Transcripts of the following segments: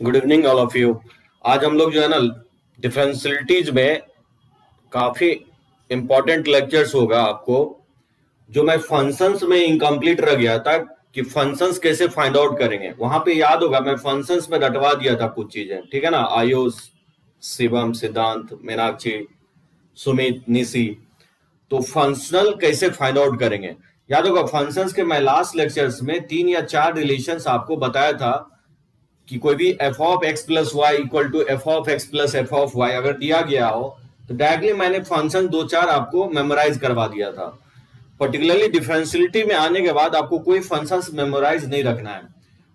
Good evening all of you. आज हम लोग जो है ना डिफरेंशियलिटीज में काफी इंपॉर्टेंट लेक्चर्स होगा आपको। जो मैं फंक्शंस में इनकम्प्लीट रह गया था कि फंक्शंस कैसे फाइंड आउट करेंगे, वहां पे याद होगा मैं फंक्शंस में रटवा दिया था कुछ चीजें, ठीक है ना। आयुष, शिवम, सिद्धांत, मीनाक्षी, सुमित, निशी। तो फंक्शनल कैसे फाइंड आउट करेंगे, याद होगा फंक्शंस के मैं लास्ट लेक्चर्स में 3 या 4 रिलेशंस आपको बताया था कि कोई भी f of x plus y equal to f of x plus f of y अगर दिया गया हो तो डायरेक्टली मैंने फंक्शन 2 4 आपको मेमोराइज करवा दिया था। पर्टिकुलरली डिफरेंशियलिटी में आने के बाद आपको कोई फंक्शंस मेमोराइज नहीं रखना है।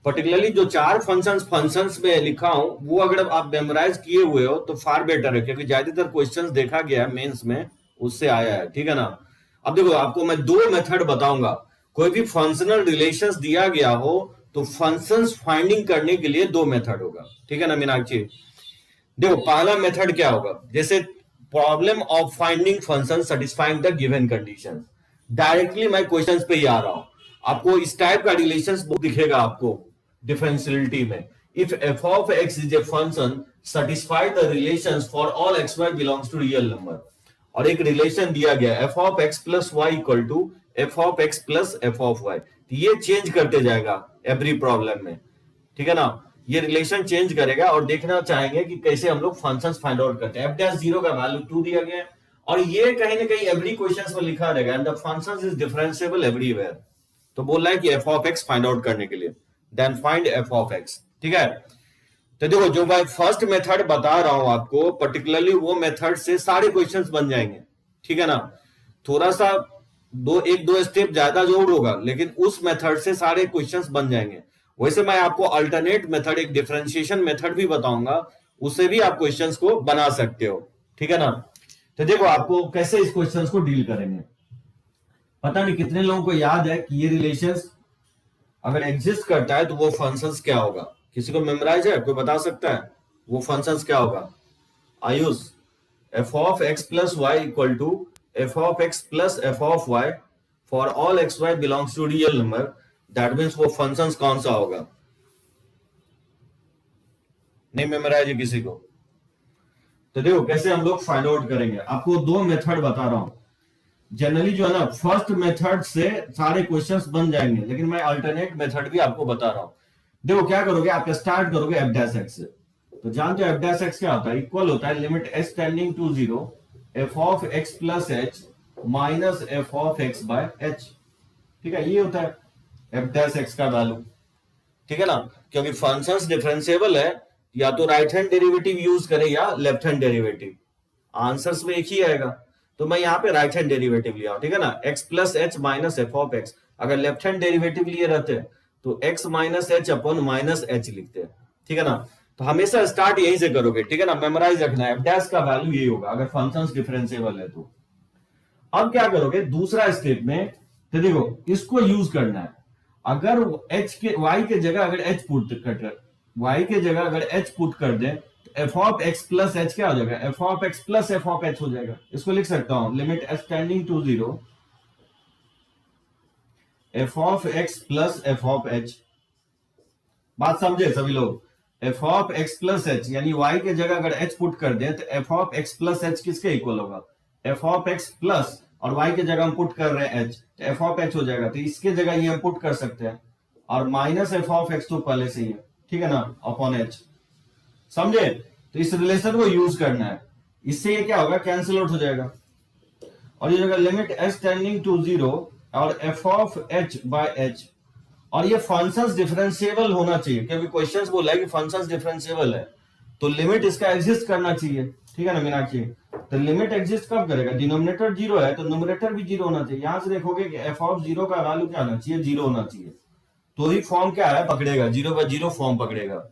पर्टिकुलरली जो 4 फंक्शंस में लिखा हूं वो अगर आप मेमोराइज किए हुए हो तो फार बेटर है, क्योंकि ज्यादातर क्वेश्चंस देखा गया है मेंस में उससे आया है, ठीक है ना। अब देखो आपको मैं 2 मेथड बताऊंगा। कोई भी फंक्शनल रिलेशंस दिया गया हो तो फंक्शंस फाइंडिंग करने के लिए 2 मेथड होगा, ठीक है ना मीनाक्षी। देखो पहला मेथड क्या होगा, जैसे problem of finding function satisfying the given condition. Directly मैं क्वेश्चंस पे ही आ रहा हूं। आपको इस टाइप का रिलेशंस बुक दिखेगा आपको डिफरेंशियलिटी में। If f of x is a function satisfy the relations for all x y belongs to real number. और एक रिलेशन दिया गया f of x plus y equal to f of x plus f of y. ये change करते जाएगा every problem में, ठीक है ना। ये रिलेशन चेंज करेगा और देखना चाहेंगे कि कैसे हम लोग फंक्शंस फाइंड आउट करते हैं। एफ डैश जीरो का वैल्यू 2 दिया गया है और ये कहीं ना कहीं एवरी क्वेश्चन में लिखा रहेगा and the functions is differentiable everywhere. तो बोल रहा है कि f of x find out करने के लिए then find f of x, ठीक है। तो देखो जो मैं फर्स्ट मेथड बता रहा हूं आपको पर्टिकुलरली वो मेथड से सारे क्वेश्चंस बन जाएंगे, ठीक है ना। थोड़ा सा एक दो स्टेप ज्यादा जोड़ होगा लेकिन उस मेथड से सारे क्वेश्चंस बन जाएंगे। वैसे मैं आपको अल्टरनेट मेथड एक डिफरेंशिएशन मेथड भी बताऊंगा, उससे भी आप क्वेश्चंस को बना सकते हो, ठीक है ना। तो देखो आपको कैसे इस क्वेश्चंस को डील करेंगे। पता नहीं कितने लोगों को याद है कि ये रिलेशंस अगर एग्जिस्ट करता है तो वो फंक्शंस क्या होगा। किसी को मेमोराइज है, कोई बता सकता है वो फंक्शंस क्या होगा। Ayush, f of x plus y equal to f of x plus f of y for all x y belongs to real number. That means वो फंक्शंस कौन सा होगा। नहीं मेमोराइज है किसी को। तो देखो कैसे हम लोग फाइंड आउट करेंगे। आपको 2 मेथड बता रहा हूं। जनरली जो है ना फर्स्ट मेथड से सारे क्वेश्चंस बन जाएंगे, लेकिन मैं अल्टरनेट मेथड भी आपको बता रहा हूं। देखो क्या करोगे, आप स्टार्ट करोगे एफ डैश एक्स से। तो जानते हो एफ डैश एक्स क्या होता है, इक्वल होता है limit h tending to 0 f of x plus h minus f of x by h, ठीक है। ये होता है एफ डैश एक्स का वैल्यू, ठीक है ना। क्योंकि फंक्शंस डिफरेंशिएबल है, या तो राइट हैंड डेरिवेटिव यूज करें या लेफ्ट हैंड डेरिवेटिव, आंसर्स में एक ही आएगा। तो मैं यहाँ पे राइट हैंड डेरिवेटिव लिया, ठीक है ना। X plus h minus f of x. अगर लेफ्ट हैंड डेरिवेटिव लिए रहते तो x minus H upon minus H लिखते हैं, ठीक है ना। तो हमेशा स्टार्ट यहीं से करोगे, ठीक है ना। मेमोराइज रखना है एफ डैश का वैल्यू यही होगा अगर फंक्शंस डिफरेंशिएबल है तो। अब क्या करोगे दूसरा स्टेप में, तो देखो इसको यूज करना है। अगर एच के वाई के जगह अगर एच पुट कर वाई के जगह अगर एच पुट कर दे तो f of x plus h क्या हो जाएगा, f of x plus f of h हो जाएगा। इसको लिख सकता हूं limit h tending to 0 f of x plus f of h. बात समझे सभी लोग। F of x plus h यानी वाई के जगह अगर एच पुट कर दे तो f of x plus h किसके इक्वल होगा, एफ ऑफ एक्स प्लस, और वाई के जगह हम पुट कर रहे हैं एच तो एफ ऑफ एच हो जाएगा। तो इसके जगह ये हम पुट कर सकते हैं और माइनस एफ ऑफ एक्स तो पहले से ही है, ठीक है ना, अपॉन एच। समझे। तो इस रिलेशन को यूज करना है। इससे ये क्या होगा, कैंसिल आउट हो जाएगा। और ये जगह लिमिट एच टेंडिंग टू 0 और f of H by H. और ये फंक्शंस डिफरेंशिएबल होना चाहिए, क्योंकि क्वेश्चंस बोला है कि फंक्शंस डिफरेंशिएबल है तो लिमिट इसका एग्जिस्ट करना चाहिए, ठीक है ना मीनाक्षी। तो लिमिट एग्जिस्ट कब करेगा, डिनोमिनेटर 0 है तो न्यूमरेटर भी 0 होना चाहिए। यहां से देखोगे कि एफ ऑफ 0 का वैल्यू क्या होना चाहिए, 0 होना चाहिए। तो ही फॉर्म क्या है पकड़ेगा, 0/0 फॉर्म पकड़ेगा।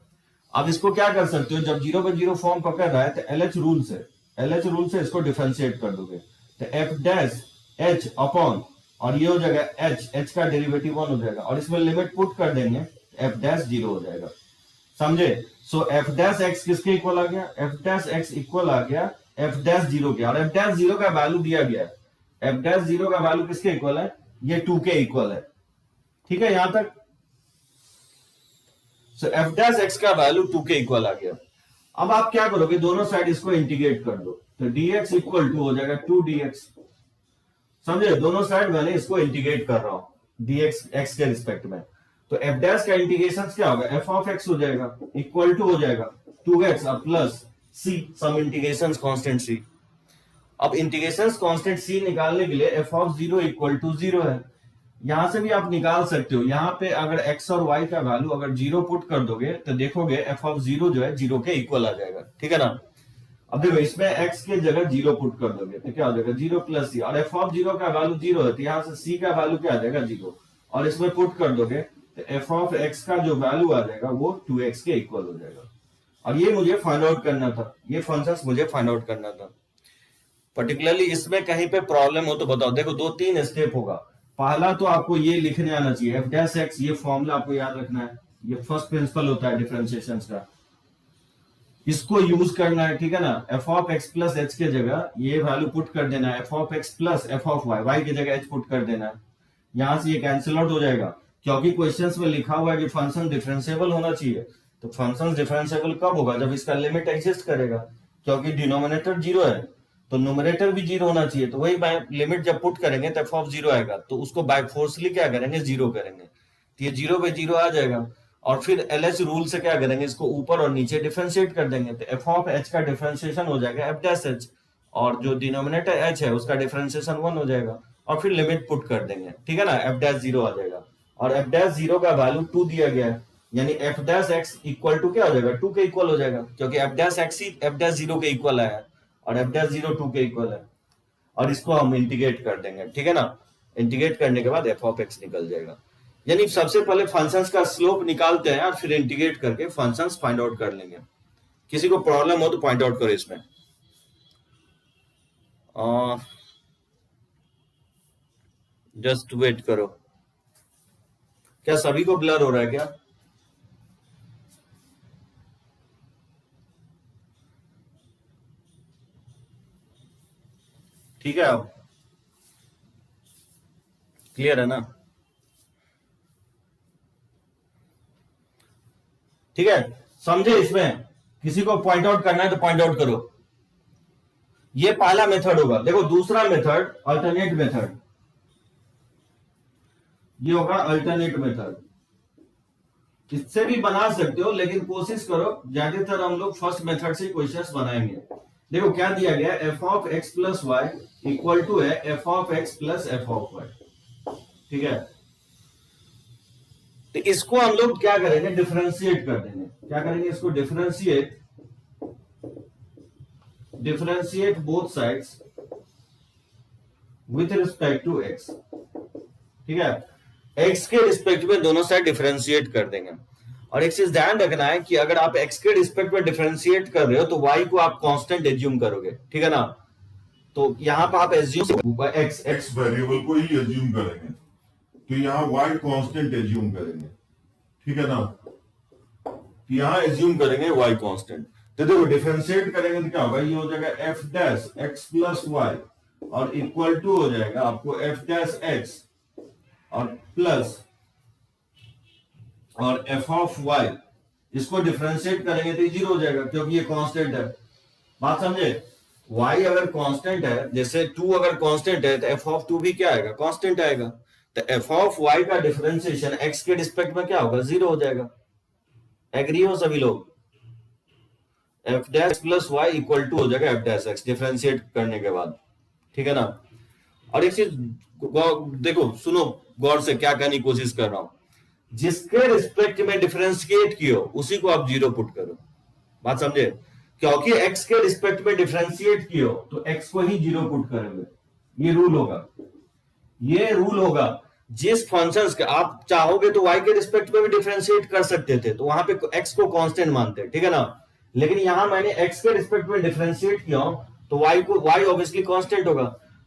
अब इसको क्या कर सकते हो, जब 0/0 फॉर्म पकड़ रहा है तो एलएच रूल से इसको डिफरेंशिएट कर दोगे। तो एफ डैश एच अपॉन और ये हो जाएगा एच का डेरिवेटिव 1 हो जाएगा और इसमें लिमिट पुट कर देंगे एफ डैश 0 हो जाएगा। समझे। सो एफ डैश एक्स किसके इक्वल आ गया, एफ डैश एक्स इक्वल आ गया एफ डैश 0 के। और एफ डैश 0 का वैल्यू दिया गया है, एफ डैश 0 का वैल्यू किसके इक्वल है, ये 2 के इक्वल है, ठीक है यहां तक। सो एफ डैश एक्स का वैल्यू 2 के इक्वल आ गया। अब आप क्या करोगे, दोनों साइड इसको इंटीग्रेट कर दो, तो dx इक्वल टू हो जाएगा 2dx। समझे, दोनों साइड मैंने इसको इंटीग्रेट कर रहा हूं dx x के रिस्पेक्ट में। तो एफ डैश का इंटीग्रेशन क्या होगा, एफ ऑफ एक्स हो जाएगा इक्वल टू हो जाएगा 2x plus c some integration constant c। अब इंटीग्रेशन कांस्टेंट c निकालने के लिए एफ ऑफ 0 इक्वल टू 0 है, यहां से भी आप निकाल सकते हो। यहां पे अगर x और y का वैल्यू अगर 0 पुट कर दोगे तो देखोगे एफ ऑफ 0 जो है 0 के इक्वल आ जाएगा, ठीक है ना। अब देखो इसमें x के जगह 0 पुट कर दोगे तो क्या हो जाएगा 0 प्लस c, और एफ ऑफ 0 का वैल्यू 0 है तो यहां से c का वैल्यू क्या आ जाएगा 0, और इसमें पुट कर दोगे तो एफ ऑफ x का जो वैल्यू आ जाएगा वो 2x के इक्वल हो जाएगा। और ये मुझे फाइंड आउट करना था, ये फंक्शंस मुझे फाइंड आउट करना था। पर्टिकुलरली इसमें कहीं पे प्रॉब्लम हो तो बताओ। देखो 2-3 स्टेप होगा। पहला तो आपको ये लिखने आना चाहिए एफ डैश एक्स, ये फॉर्मूला आपको याद रखना है, ये फर्स्ट प्रिंसिपल होता है डिफरेंशिएशन का, इसको यूज करना है, ठीक है ना। F of x plus h के जगह ये वैल्यू पुट कर देना है, f of x plus f of y, y की जगह एच पुट कर देना है। यहां से ये कैंसिल आउट हो जाएगा, क्योंकि क्वेश्चंस में लिखा हुआ है कि फंक्शन डिफरेंशिएबल होना चाहिए। तो फंक्शन डिफरेंशिएबल कब होगा, जब इसका लिमिट एग्जिस्ट करेगा, क्योंकि डिनोमिनेटर 0 है तो न्यूमरेटर भी 0 होना चाहिए। तो वही लिमिट जब पुट करेंगे तो एफ ऑफ 0 आएगा, तो उसको बाय फोर्सली क्या करेंगे 0 करेंगे, तो ये 0 पे 0 आ जाएगा। और फिर एलएच रूल से क्या करेंगे, इसको ऊपर और नीचे डिफरेंशिएट कर देंगे, तो एफ ऑफ एच का डिफरेंशिएशन हो जाएगा एफ डैश एच, और जो डिनोमिनेटर एच है उसका डिफरेंशिएशन 1 हो जाएगा, और फिर लिमिट पुट कर देंगे, ठीक है ना। एफ डैश 0 आ जाएगा, और एफ डैश 0 का वैल्यू 2 दिया गया है, यानी f dash x equal to क्या हो जाएगा 2 के इक्वल हो जाएगा, क्योंकि एफ डैश एक्स ही एफ डैश 0 के इक्वल आया है, और एफ डैश 0 2 के इक्वल है। और इसको हम इंटीग्रेट कर देंगे, ठीक है ना। इंटीग्रेट करने के बाद एफ ऑफ एक्स निकल जाएगा। यानी सबसे पहले फंक्शंस का स्लोप निकालते हैं और फिर इंटीग्रेट करके फंक्शंस फाइंड आउट कर लेंगे। किसी को प्रॉब्लम हो तो पॉइंट आउट करो इसमें। जस्ट वेट करो। क्या सभी को ब्लर हो रहा है क्या? ठीक है, अब क्लियर है ना? ठीक है, समझे? इसमें किसी को पॉइंट आउट करना है तो पॉइंट आउट करो। ये पहला मेथड होगा। देखो दूसरा मेथड अल्टरनेट मेथड, ये होगा अल्टरनेट मेथड। इससे भी बना सकते हो, लेकिन कोशिश करो, ज्यादातर हम लोग फर्स्ट मेथड से क्वेश्चंस बनाएंगे। देखो क्या दिया गया, f of x plus y equal to है f of x plus f of y, ठीक है। तो इसको हम लोग क्या करेंगे, डिफरेंशिएट कर देंगे। क्या करेंगे, इसको differentiate both sides with respect to x, ठीक है। एक्स के रिस्पेक्ट में दोनों साइड डिफरेंशिएट कर देंगे। और एक चीज ध्यान रखना है कि अगर आप एक्स के रिस्पेक्ट में डिफरेंशिएट कर रहे हो तो वाई को आप कांस्टेंट एज्यूम करोगे, ठीक है ना। तो यहां पर आप एज्यूम एक्स वेरिएबल को ही एज्यूम करेंगे, तो यहां वाई कांस्टेंट एज्यूम करेंगे, ठीक है ना। यहां एज्यूम करेंगे वाई कांस्टेंट। तो देखो डिफरेंशिएट करेंगे तो क्या होगा, ये हो जाएगा f dash x plus y और इक्वल टू हो जाएगा आपको एफ डैश एक्स और प्लस और एफ ऑफ वाई। इसको डिफरेंशिएट करेंगे तो 0 हो जाएगा, क्योंकि ये कांस्टेंट है। बात समझे? y अगर कांस्टेंट है, जैसे 2 अगर कांस्टेंट है तो एफ ऑफ 2 भी क्या आएगा, कांस्टेंट आएगा। तो एफ ऑफ y का डिफरेंशिएशन x के रिस्पेक्ट में क्या होगा, 0 हो जाएगा। एग्री हो सभी लोग? F dash plus y equal to हो जाएगा एफ डैश एक्स डिफरेंशिएट करने के बाद, ठीक है ना। और एक चीज देखो, सुनो गौर से, क्या कहने की कोशिश कर रहा हूं। जिसके रिस्पेक्ट में डिफरेंशिएट कियो उसी को आप 0 पुट करो। बात समझे? क्योंकि x के रिस्पेक्ट में डिफरेंशिएट कियो तो x को ही 0 पुट करेंगे। ये रूल होगा, ये रूल होगा। जिस फंक्शंस का आप चाहोगे तो y के रिस्पेक्ट में भी डिफरेंशिएट कर सकते थे, तो वहां पे x को कांस्टेंट मानते, ठीक है ना। लेकिन यहां मैंने x के रिस्पेक्ट में डिफरेंशिएट किया तो y ऑब्वियसली कांस्टेंट होगा,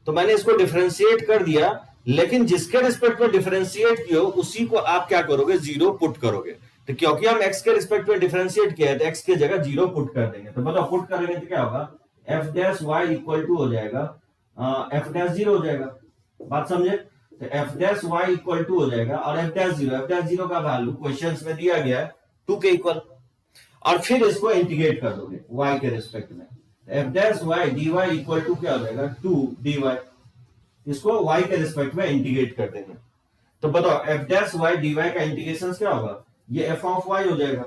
तो मैंने इसको डिफरेंशिएट कर दिया। लेकिन जिसके रिस्पेक्ट में डिफरेंशिएट किया उसी को आप क्या करोगे, 0 पुट करोगे। तो क्योंकि हम x के रिस्पेक्ट में डिफरेंशिएट किया है तो x की जगह 0 पुट कर देंगे। तो बताओ पुट करेंगे तो क्या होगा, f dash y equal to हो जाएगा एफ डैश 0 हो जाएगा। बात समझे? तो f dash y equal to हो जाएगा और एफ डैश 0 का वैल्यू क्वेश्चंस में दिया गया है 2 के इक्वल, और फिर इसको इंटीग्रेट कर दोगे y के रिस्पेक्ट में, f dash y d y equal to क्या हो जाएगा 2 dy, इसको y के रिस्पेक्ट में इंटीग्रेट कर देंगे। तो बताओ f dash y d y का इंटीग्रेशन क्या होगा, ये एफ ऑफ वाई हो जाएगा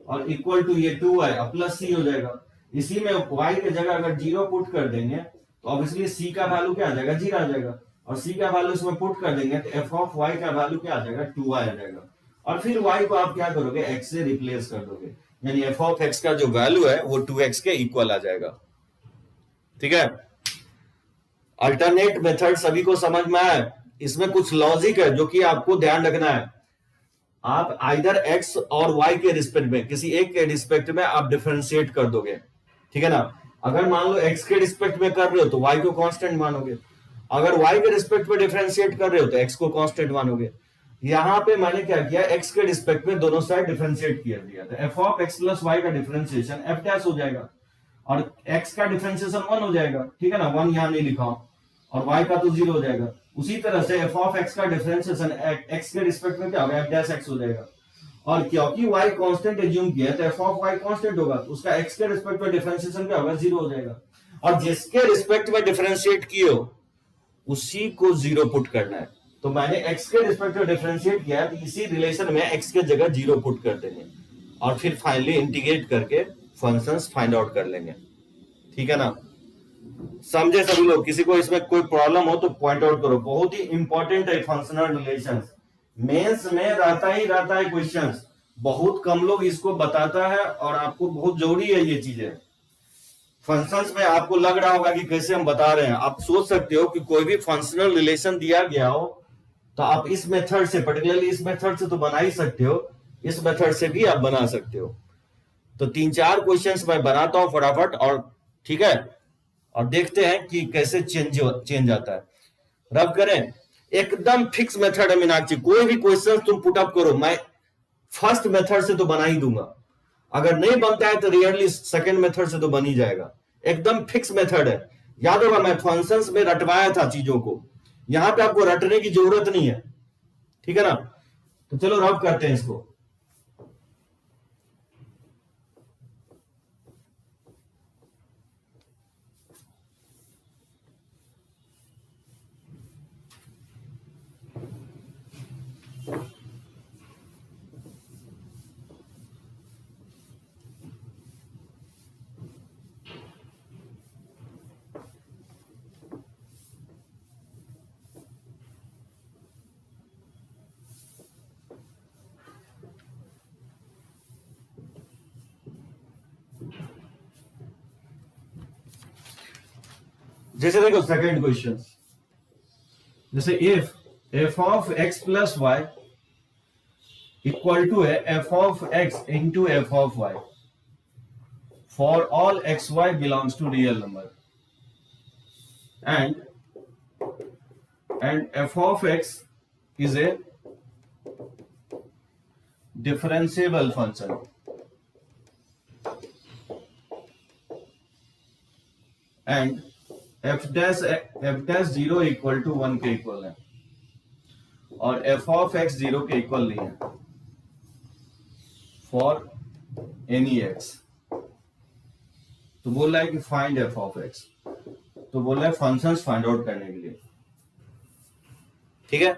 और इक्वल टू ये 2y प्लस सी हो जाएगा। इसी में y की जगह अगर 0 पुट कर देंगे तो ऑब्वियसली c का वैल्यू क्या आ जाएगा 0 आ जाएगा, और c का वैल्यू इसमें पुट कर देंगे तो एफ ऑफ y का वैल्यू क्या आ जाएगा 2y आ जाएगा, और फिर y को आप क्या करोगे x से रिप्लेस कर दोगे, यानी एफ ऑफ x का जो वैल्यू है वो 2x के इक्वल आ जाएगा। ठीक है, अल्टरनेट मेथड सभी को समझ में आया? इसमें कुछ लॉजिक है जो कि आपको ध्यान रखना है। आप आइदर x और y के रिस्पेक्ट में, किसी एक के रिस्पेक्ट में आप डिफरेंशिएट कर दोगे, ठीक है ना। अगर मान लो x के रिस्पेक्ट में कर रहे हो तो y को कांस्टेंट मानोगे, अगर y के रिस्पेक्ट में डिफरेंशिएट कर रहे हो तो x को कांस्टेंट मानोगे। यहां पे मैंने क्या किया, x के रिस्पेक्ट में दोनों साइड डिफरेंशिएट किया दिया, तो f of x plus y का डिफरेंशिएशन f डैश हो जाएगा और x का डिफरेंशिएशन 1 हो जाएगा, ठीक है ना, 1 यहां नहीं लिखा, और y का तो 0 हो जाएगा। उसी तरह से f ऑफ x का डिफरेंशिएशन x के रिस्पेक्ट में क्या होगा f डैश x हो जाएगा, और क्योंकि y कांस्टेंट एज्यूम किया तो f ऑफ y कांस्टेंट होगा, तो उसका x के रिस्पेक्ट में डिफरेंशिएशन क्या होगा 0 हो जाएगा, और जिसके रिस्पेक्ट में डिफरेंशिएट किए हो उसी को 0 पुट करना है। तो मैंने x के रिस्पेक्ट में डिफरेंशिएट किया है तो इसी रिलेशन में x के जगह 0 पुट कर देंगे और फिर फाइनली इंटीग्रेट करके फंक्शंस फाइंड आउट कर लेंगे। ठीक है ना, समझे सभी लोग? किसी को इसमें कोई प्रॉब्लम हो तो पॉइंट आउट करो, बहुत ही इंपॉर्टेंट है फंक्शनल रिलेशंस, मेंस में रहता है क्वेश्चंस, बहुत कम लोग इसको बताता है और आपको बहुत जरूरी है ये चीजें। फंक्शंस में आपको लग रहा होगा कि कैसे हम बता रहे हैं, आप सोच सकते हो कि कोई भी फंक्शनल रिलेशन दिया गया हो तो आप इस मेथड से, पर्टिकुलरली इस मेथड से तो बना ही सकते हो, इस मेथड से भी आप बना सकते हो। तो 3-4 क्वेश्चंस मैं बनाता हूं फटाफट, और ठीक है, और देखते हैं कि कैसे चेंज आता है। रब करें, एकदम फिक्स मेथड है मीनाक्षी, कोई भी क्वेश्चन तुम पुट अप करो, मैं फर्स्ट मेथड से तो बना ही दूंगा, अगर नहीं बनता है तो रियरली सेकंड मेथड से तो बन ही जाएगा। एकदम फिक्स मेथड है, याद होगा मैं फंक्शंस में रटवाया था चीजों को, यहां पे आपको रटने की जरूरत नहीं है, ठीक है ना। तो चलो रब करते हैं इसको। जैसे देखो सेकंड क्वेश्चन, जैसे if f of x plus y equal to है f of x into f of y for all x y belongs to real number and f of x is a differentiable function and f dash 0 equal to 1 के equal है और f of x 0 के equal नहीं है for any x। तो बोल रहा है कि फाइंड f of x, तो बोल रहा है फंक्शंस फाइंड आउट करने के लिए, ठीक है।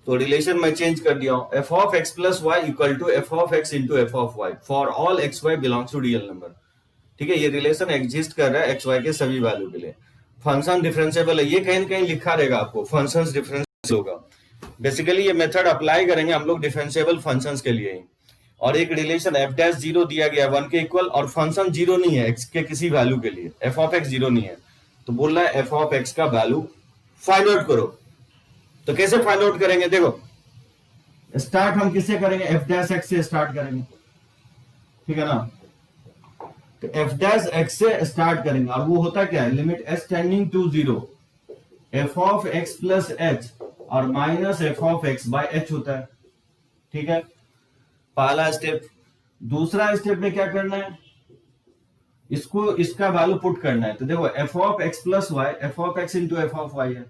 तो रिलेशन मैं चेंज कर दिया हूं, f of x plus y equal to f of x into f of y for all x y belongs to real number, ठीक है। ये रिलेशन एग्जिस्ट कर रहा है x y के सभी वैल्यू के लिए। फंक्शन डिफरेंशिएबल है, ये कहीं कहीं लिखा रहेगा आपको, फंक्शंस डिफरेंशिएबल होगा। बेसिकली ये मेथड अप्लाई करेंगे हम लोग डिफरेंशिएबल फंक्शंस के लिए ही। और एक रिलेशन f डैश 0 दिया गया 1 के इक्वल, और फंक्शन 0 नहीं है x के किसी वैल्यू के लिए, f ऑफ x 0 नहीं है, तो बोल रहा है f ऑफ x का वैल्यू फाइंड आउट करो। तो कैसे फाइंड आउट करेंगे, देखो स्टार्ट हम किससे करेंगे, f डैश x से स्टार्ट करेंगे, ठीक है ना। तो f डैश x से स्टार्ट करेंगे और वो होता क्या है, limit s tending to 0 f of x plus h और minus f of x by h होता है, ठीक है, पहला स्टेप। दूसरा स्टेप में क्या करना है, इसको इसका वैल्यू पुट करना है। तो देखो f of x plus y f of x into f of y है,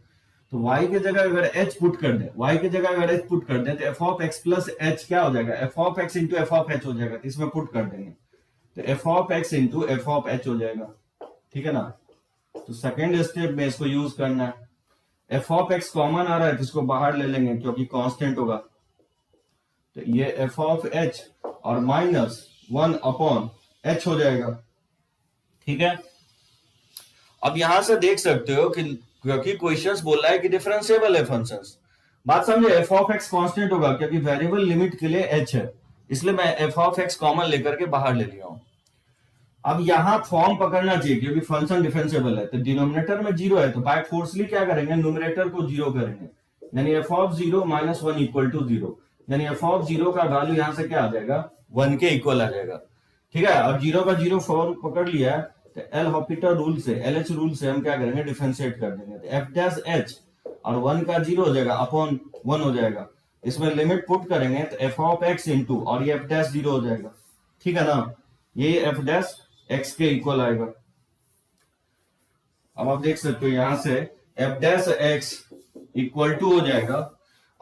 तो y की जगह अगर h पुट कर दे, y की जगह अगर h पुट कर दे तो f of x plus h क्या हो जाएगा, f of x into f of h हो जाएगा। तो इसमें पुट कर देंगे तो f of x into f of h हो जाएगा, ठीक है ना। तो सेकेंड स्टेप में इसको यूज करना है। एफ ऑफ एक्स कॉमन आ रहा है तो इसको बाहर ले लेंगे क्योंकि कांस्टेंट होगा। तो ये एफ ऑफ एच और माइनस 1 अपॉन एच हो जाएगा, ठीक है। अब यहां से देख सकते हो कि क्योंकि क्वेश्चंस बोल रहा है कि डिफरेंशिएबल है फंक्शंस, बात समझे। एफ ऑफ एक्स कांस्टेंट होगा क्योंकि वेरिएबल लिमिट के लिए एच है, इसलिए मैं एफ ऑफ एक्स कॉमन लेकर के बाहर ले लिया हूं। अब यहां फॉर्म पकड़ना चाहिए क्योंकि फंक्शन डिफरेंशिएबल है। तो डिनोमिनेटर में जीरो है तो बाय फोर्सली क्या करेंगे, न्यूमरेटर को जीरो करेंगे, यानी f of zero minus 1 equal to zero, यानी एफ ऑफ जीरो का वैल्यू यहां से क्या आ जाएगा, 1 के इक्वल आ जाएगा, ठीक है। अब जीरो का जीरो फॉर्म पकड़ लिया है तो एल हॉपिटल रूल से, एलएच रूल से हम क्या करेंगे, डिफरेंशिएट कर देंगे। तो एफ डैश एच और 1 का जीरो हो जाएगा अपॉन 1 हो जाएगा। इसमें लिमिट पुट करेंगे तो एफ ऑफ एक्स इंटू और ये एफ डैश जीरो हो जाएगा, ठीक है ना। ये एफ डैश एक्स के इक्वल आएगा। अब आप देख सकते हो यहां से f dash x equal to हो जाएगा।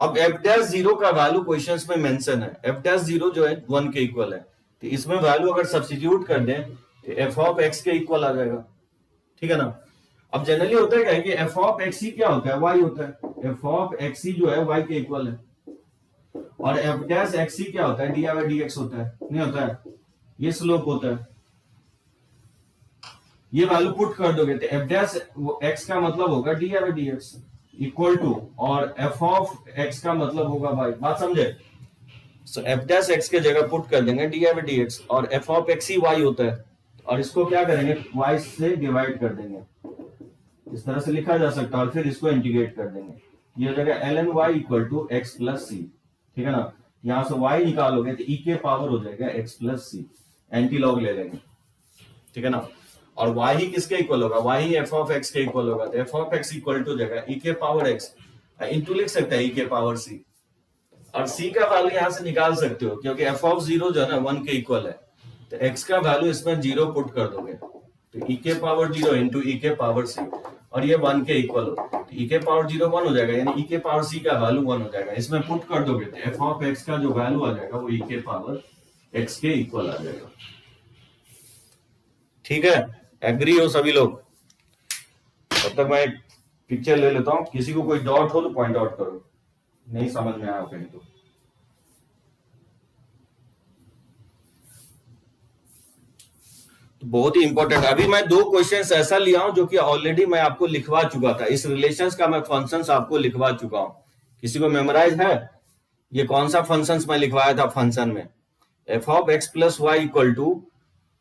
अब एफ डैश जीरो का वैल्यू क्वेश्चंस में मेंशन है, एफ डैश जीरो जो है 1 के इक्वल है। तो इसमें वैल्यू अगर सब्स्टिट्यूट कर दें तो एफ ऑफ एक्स के इक्वल आ जाएगा, ठीक है ना। अब जनरली होता है क्या कि एफ ऑफ एक्स ही क्या होता है, वाई होता है। एफ ऑफ एक्स ही जो है वाई के इक्वल है और एफ डैश एक्स ही क्या होता है, डी बाई डी एक्स होता है, नहीं होता है, ये स्लोप होता है। ये वैल्यू पुट कर दोगे तो एफ डैश एक्स का मतलब होगा d by d x equal to, और एफ ऑफ एक्स का मतलब होगा वाई, बात समझे। सो एफ डैश एक्स के जगह पुट कर देंगे डी बाई डी एक्स और एफ ऑफ एक्स ही वाई होता है और इसको क्या करेंगे, वाई से डिवाइड कर देंगे, इस तरह से लिखा जा सकता है और फिर इसको इंटीग्रेट कर देंगे। ये हो जाएगा l n y equal to x plus c, ठीक है ना। यहां से वाई निकालोगे तो ई के पावर हो जाएगा एक्स प्लस सी, एंटी लॉग ले लेंगे, ठीक है ना। और y ही किसके इक्वल होगा, y ही एफ ऑफ एक्स के इक्वल होगा। तो f of x equal to जाएगा e के पावर x इंटू लिख सकते हैं e के पावर c, और c का वैल्यू यहां से निकाल सकते हो क्योंकि एफ ऑफ जीरो जो है ना 1 के इक्वल है। तो x का वैल्यू इसमें जीरो पुट कर दोगे तो e के पावर जीरो इंटू e के पावर c, और ये 1 के इक्वल हो तो e के पावर जीरो 1 हो जाएगा, यानी e के पावर c का वैल्यू 1 हो जाएगा। इसमें पुट कर दोगे तो एफ ऑफ एक्स का जो वैल्यू आ जाएगा वो e के पावर x के इक्वल आ जाएगा, ठीक है। एग्री हो सभी लोग। तब तक मैं एक पिक्चर ले लेता हूं, किसी को कोई डाउट हो तो पॉइंट आउट करो, नहीं समझ में आया कहीं तो बहुत ही इंपॉर्टेंट। अभी मैं 2 क्वेश्चंस ऐसा लिया हूं जो कि ऑलरेडी मैं आपको लिखवा चुका था, इस रिलेशंस का मैं फंक्शंस आपको लिखवा चुका हूं। किसी को मेमोराइज है ये कौन सा फंक्शंस मैं लिखवाया था फंक्शन में, f of x plus y equal to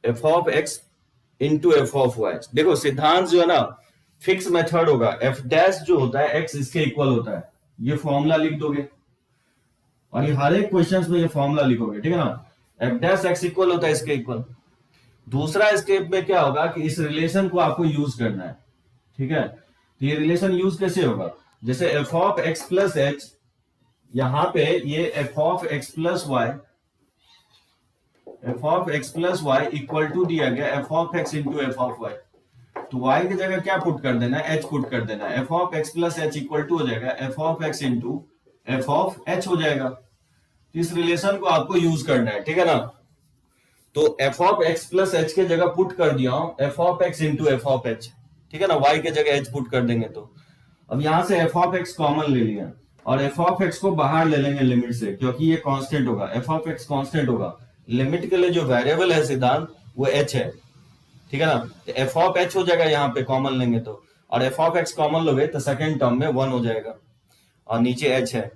f of x into f of y. देखो सिद्धांत जो है ना फिक्स मेथड होगा, एफ डैश जो होता है एक्स इसके इक्वल होता है, ये फॉर्मूला लिख दोगे और ये हर एक क्वेश्चन में ये फॉर्मूला लिखोगे, ठीक है ना। एफ डैश एक्स इक्वल होता है इसके इक्वल। दूसरा स्टेप में क्या होगा कि इस रिलेशन को आपको यूज करना है, ठीक है। तो ये रिलेशन यूज कैसे होगा, जैसे f of x plus h, यहां पे ये f of x plus y, f of x plus y equal to दिया गया f of x into f of y. तो y की जगह क्या पुट कर देना है, h पुट कर देना है। F of x plus h equal to हो जाएगा f of x into f of h हो जाएगा। इस रिलेशन को आपको यूज करना है, ठीक है ना। तो f of x plus h के जगह पुट कर दिया हूं f of x into f of h, ठीक है ना। y के जगह h पुट कर देंगे तो अब यहां से एफ ऑफ एक्स कॉमन ले लिया और एफ ऑफ एक्स को बाहर ले लेंगे लिमिट से, क्योंकि ये कांस्टेंट होगा, एफ ऑफ एक्स कांस्टेंट होगा। लिमिट के लिए जो वेरिएबल है सिद्धांत वो h है, ठीक है ना। तो एफ ऑफ एच हो जाएगा यहाँ पे कॉमन लेंगे तो, और एफ ऑफ एक्स कॉमन लोगे तो सेकंड टर्म में 1 हो जाएगा और नीचे h है।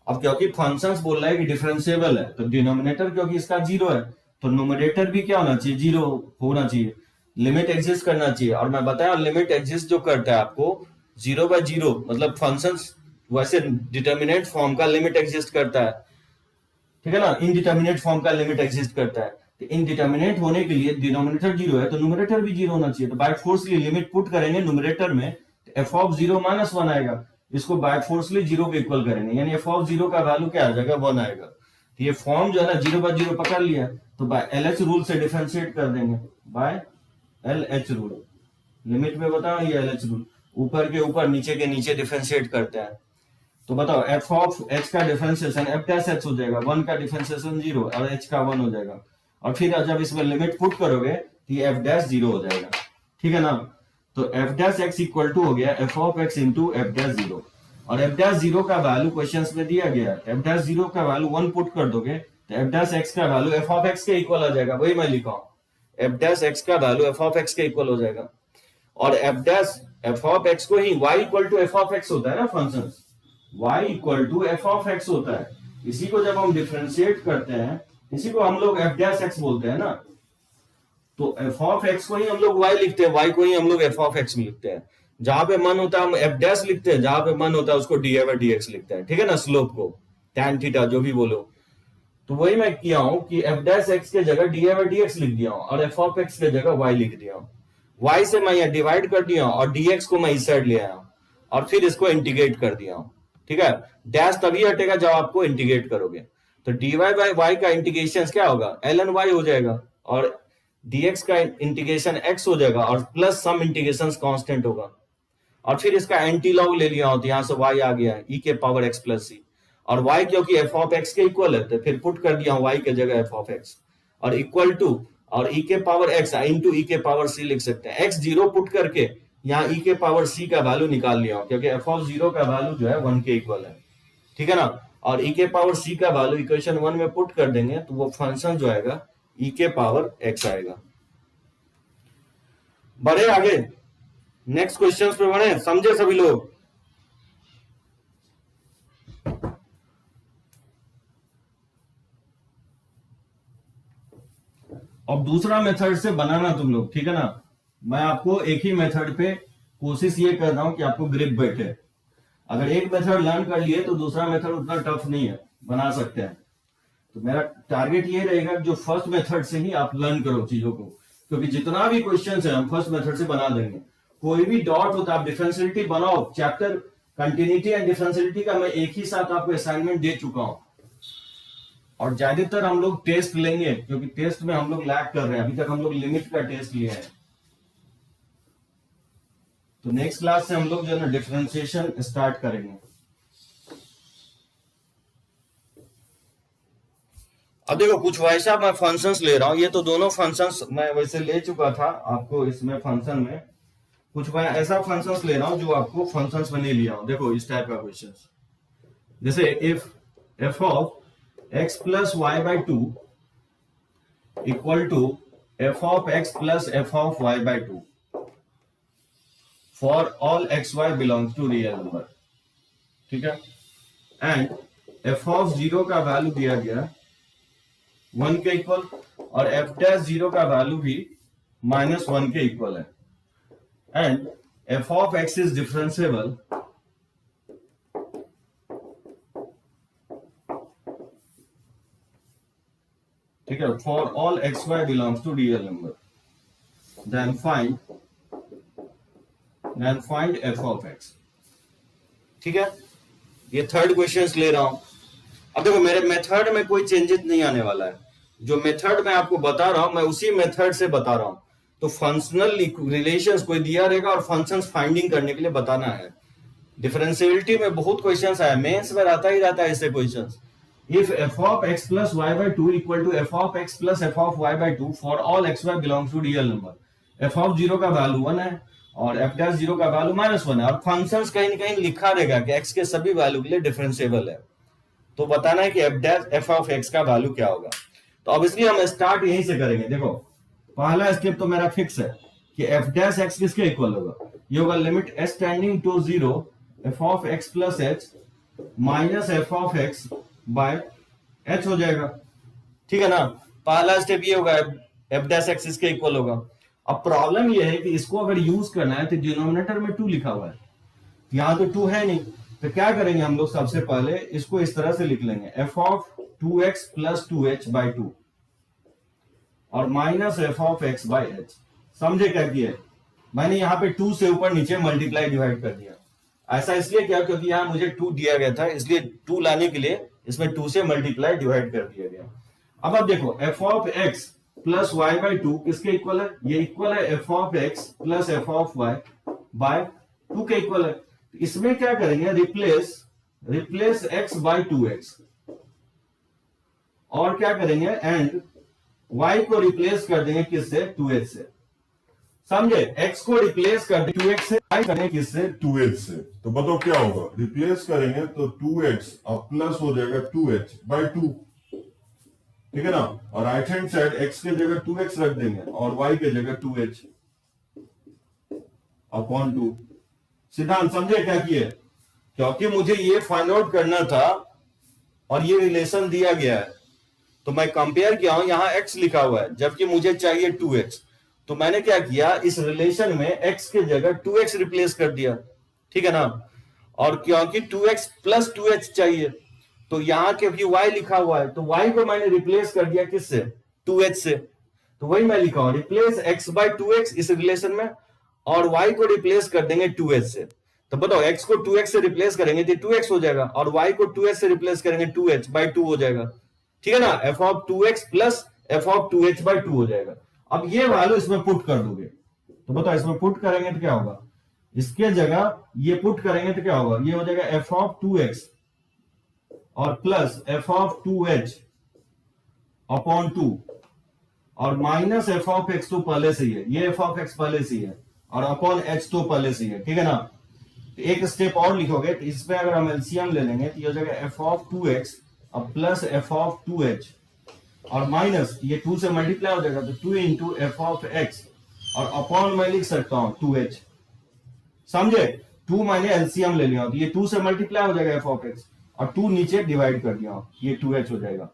अब क्योंकि फंक्शंस बोल रहा है कि डिफरेंशिएबल है तो डिनोमिनेटर क्योंकि इसका 0 है तो न्यूमरेटर भी क्या होना चाहिए, 0 होना चाहिए। लिमिट एग्जिस्ट करना चाहिए, और मैं बताया लिमिट एग्जिस्ट जो करता है आपको 0 बाय 0 मतलब फंक्शंस वैसे डिटर्मिनेट फॉर्म का लिमिट एग्जिस्ट करता है, ठीक है ना। इनडिटर्मिनेट फॉर्म का लिमिट एग्जिस्ट करता है। तो इनडिटर्मिनेट होने के लिए डिनोमिनेटर 0 है तो न्यूमरेटर भी 0 होना चाहिए। तो बाय फोर्सली लिमिट पुट करेंगे न्यूमरेटर में तो एफ ऑफ 0 माइनस 1 आएगा, इसको बाय फोर्सली 0 के इक्वल करेंगे, यानी एफ ऑफ 0 का वैल्यू क्या आ जाएगा, 1 आएगा। तो ये फॉर्म जो है ना 0 बाय 0 पकड़ लिया तो बाय एलएच रूल से डिफरेंशिएट कर देंगे, बाय एलएच रूल। लिमिट में बताओ ये एलएच रूल, ऊपर के ऊपर नीचे के नीचे डिफरेंशिएट करते हैं। तो बताओ एफ ऑफ एच का डिफरेंशिएशन एफ डैश एच हो जाएगा, 1 का डिफरेंशिएशन 0 और एच का 1 हो जाएगा। और फिर जब इसमें लिमिट पुट करोगे तो ये एफ डैश 0 हो जाएगा, ठीक है ना। तो f dash x equal to हो गया f of x into f dash 0। और एफ डैश 0 का वैल्यू क्वेश्चन में दिया गया है, एफ डैश 0 का वैल्यू 1 पुट कर दोगे तो एफ डैश एक्स का वैल्यू एफ ऑफ एक्स के इक्वल आ जाएगा। वही मैं लिखा हूं, एफ डैश एक्स का वैल्यू एफ ऑफ एक्स के इक्वल हो जाएगा। और f dash f of x को ही y equal to f of x होता है ना, function y equal to f of x होता है। इसी को जब हम डिफरेंशिएट करते हैं इसी को हम लोग एफ डैश एक्स बोलते हैं ना। तो एफ ऑफ एक्स को ही हम लोग y लिखते हैं, y को ही हम लोग एफ ऑफ एक्स लिखते हैं। जहां पे मन होता है हम एफ डैश लिखते हैं, जहां पे मन होता है उसको dy/dx लिखते हैं, ठीक है ना, स्लोप को tan थीटा जो भी बोलो। तो वही मैं किया हूं कि एफ डैश एक्स के जगह dy/dx लिख दिया हूं और एफ ऑफ एक्स के जगह y लिख दिया हूं। y से मैं यहाँ डिवाइड कर दिया हूं और dx को मैं इस साइड ले आया हूं और फिर इसको इंटीग्रेट कर दिया हूं, ठीक है। डैश तभी हटेगा जब आपको इंटीग्रेट करोगे। तो dy बाई y का इंटीग्रेशन क्या होगा, ln y हो जाएगा और dx का इंटीग्रेशन x हो जाएगा और प्लस सम इंटीग्रेशन कांस्टेंट होगा। और फिर इसका एंटी लॉग ले लिया हो तो यहां से y आ गया है e के पावर x प्लस सी। और y क्योंकि f ऑफ x के इक्वल है तो फिर पुट कर दिया y के जगह f ऑफ x और इक्वल टू और e के पावर x इंटू e के पावर c लिख सकते हैं। x 0 पुट करके यहाँ e के पावर c का वैल्यू निकाल लिया क्योंकि f ऑफ 0 का वैल्यू जो है 1 के इक्वल है, ठीक है ना। और e के पावर c का वैल्यू इक्वेशन 1 में पुट कर देंगे तो वो फंक्शन जो आएगा e के पावर x आएगा। बढ़े आगे, नेक्स्ट क्वेश्चंस पे बढ़े, समझे सभी लोग। अब दूसरा मेथड से बनाना तुम लोग, ठीक है ना। मैं आपको एक ही मेथड पे कोशिश ये कर रहा हूं कि आपको ग्रिप बैठे। अगर एक मेथड लर्न कर लिए तो दूसरा मेथड उतना टफ नहीं है, बना सकते हैं। तो मेरा टारगेट ये रहेगा जो फर्स्ट मेथड से ही आप लर्न करो चीजों को, क्योंकि जितना भी क्वेश्चन है हम फर्स्ट मेथड से बना देंगे। कोई भी डॉट होता है आप डिफरेंशियलिटी बनाओ, चैप्टर कंटिन्यूटी एंड डिफरेंशियलिटी का मैं एक ही साथ आपको असाइनमेंट दे चुका हूं। और ज्यादातर हम लोग टेस्ट लेंगे क्योंकि टेस्ट में हम लोग लैग कर रहे हैं, अभी तक हम लोग लिमिट का टेस्ट लिए हैं। तो नेक्स्ट क्लास से हम लोग जो है ना डिफरेंशिएशन स्टार्ट करेंगे। अब देखो कुछ वैसा मैं फंक्शंस ले रहा हूं, ये तो दोनों फंक्शंस मैं वैसे ले चुका था आपको इसमें फंक्शन में। कुछ मैं ऐसा फंक्शंस ले रहा हूं जो आपको फंक्शंस में नहीं लिया हूं। देखो इस टाइप का क्वेश्चन, जैसे if f of x plus y by 2 equal to f of x plus f of y by 2 for all xy belongs to real number, ठीक है। एंड f of 0 का वैल्यू दिया गया 1 के इक्वल और f dash 0 का value भी -1 के इक्वल है। And f of x is differentiable ठीक है for all x y belongs to real number, then find f of x, ठीक है। ये थर्ड क्वेश्चन ले रहा हूं। अब देखो मेरे मेथड में कोई चेंजेस नहीं आने वाला है, जो मेथड मैं आपको बता रहा हूं मैं उसी मेथड से बता रहा हूं। तो फंक्शनल रिलेशंस कोई दिया रहेगा और फंक्शंस फाइंडिंग करने के लिए बताना है। डिफरेंशियलिटी में बहुत क्वेश्चंस आए, मेंस में आता ही रहता है ऐसे questions. If f of x plus y by 2 equal to f of x plus f of y by 2 for all xy belongs to real number, f of 0 का वैल्यू 1 है और f dash 0 का value -1 है और functions कहीं न कहीं लिखा रहेगा कि x के सभी वैल्यू के लिए डिफरेंशिएबल है। तो बताना है कि f of x का वैल्यू क्या होगा। तो अब इसलिए हम स्टार्ट यहीं से करेंगे। देखो पहला स्टेप तो मेरा फिक्स है कि f dash x किसके इक्वल होगा, ये होगा limit s tending to 0 f of x plus h minus f of x by h हो जाएगा, ठीक है ना। पहला स्टेप ये होगा f डैश x इसके इक्वल होगा। अब प्रॉब्लम ये है कि इसको अगर यूज करना है तो डिनोमिनेटर में 2 लिखा हुआ है, यहां तो 2 है नहीं। तो क्या करेंगे हम लोग, सबसे पहले इसको इस तरह से लिख लेंगे f of 2x plus 2h by 2 और minus f of x by h। समझे क्या किया, मैंने यहाँ पे 2 से ऊपर नीचे मल्टीप्लाई डिवाइड कर दिया। ऐसा इसलिए क्या क्योंकि यहाँ मुझे 2 दिया गया था, इसलिए 2 लाने के लिए इसमें 2 से मल्टीप्लाई डिवाइड कर दिया गया। अब देखो f of x plus y by 2 किसके इक्वल है, ये इक्वल है f of x plus f of y by 2 के इक्वल है। इसमें क्या करेंगे, रिप्लेस x बाई 2x, और क्या करेंगे एंड y को रिप्लेस कर देंगे किससे, 2h से। समझे, x को रिप्लेस कर देंगे 2x से, y करेंगे किससे, 2h से। तो बताओ क्या होगा, रिप्लेस करेंगे तो 2x अब प्लस हो जाएगा 2h बाई 2, ठीक है ना। और राइट हैंड साइड x के जगह 2x रख देंगे और y के जगह 2h अपॉन 2। सिद्धांत समझे क्या किए, क्योंकि मुझे ये फाइंड आउट करना था और ये रिलेशन दिया गया है, तो मैं कंपेयर किया हूं, यहां x लिखा हुआ है जबकि मुझे चाहिए 2x। तो मैंने क्या किया, इस रिलेशन में x के जगह 2x रिप्लेस कर दिया, ठीक है ना। और क्योंकि 2x प्लस 2h चाहिए, तो यहां क्योंकि y लिखा हुआ है तो y को मैंने रिप्लेस कर दिया किससे, 2h से। तो वही मैं लिखा हूं, रिप्लेस x बाई 2x इस रिलेशन में, और y को रिप्लेस कर देंगे 2h से। तो बताओ x को 2x से रिप्लेस करेंगे तो 2x हो जाएगा, और y को 2h से रिप्लेस करेंगे 2h बाई 2 हो जाएगा, ठीक है ना। f of 2x plus f of 2h by 2 हो जाएगा। अब ये वैल्यू इसमें पुट कर दोगे, तो बताओ इसमें पुट करेंगे तो क्या होगा, इसके जगह ये पुट करेंगे तो क्या होगा, ये हो जाएगा f ऑफ 2x और plus f of 2h upon 2 और माइनस f ऑफ x तो पहले से ही है, ये f ऑफ x पहले से ही है, और अपॉन h तो पहले से ही है, ठीक है ना। तो एक स्टेप और लिखोगे तो इसमें अगर हम एलसीएम ले लेंगे तो ये हो जाएगा f ऑफ 2x और प्लस f ऑफ 2h और माइनस ये 2 से मल्टीप्लाई हो जाएगा तो 2 इंटू एफ ऑफ एक्स और अपॉन मैं लिख सकता हूं 2h। समझे, 2 मैंने एलसीएम ले लिया तो ये 2 से मल्टीप्लाई हो जाएगा एफ ऑफ एक्स और 2 नीचे डिवाइड कर दिया, ये 2h हो जाएगा।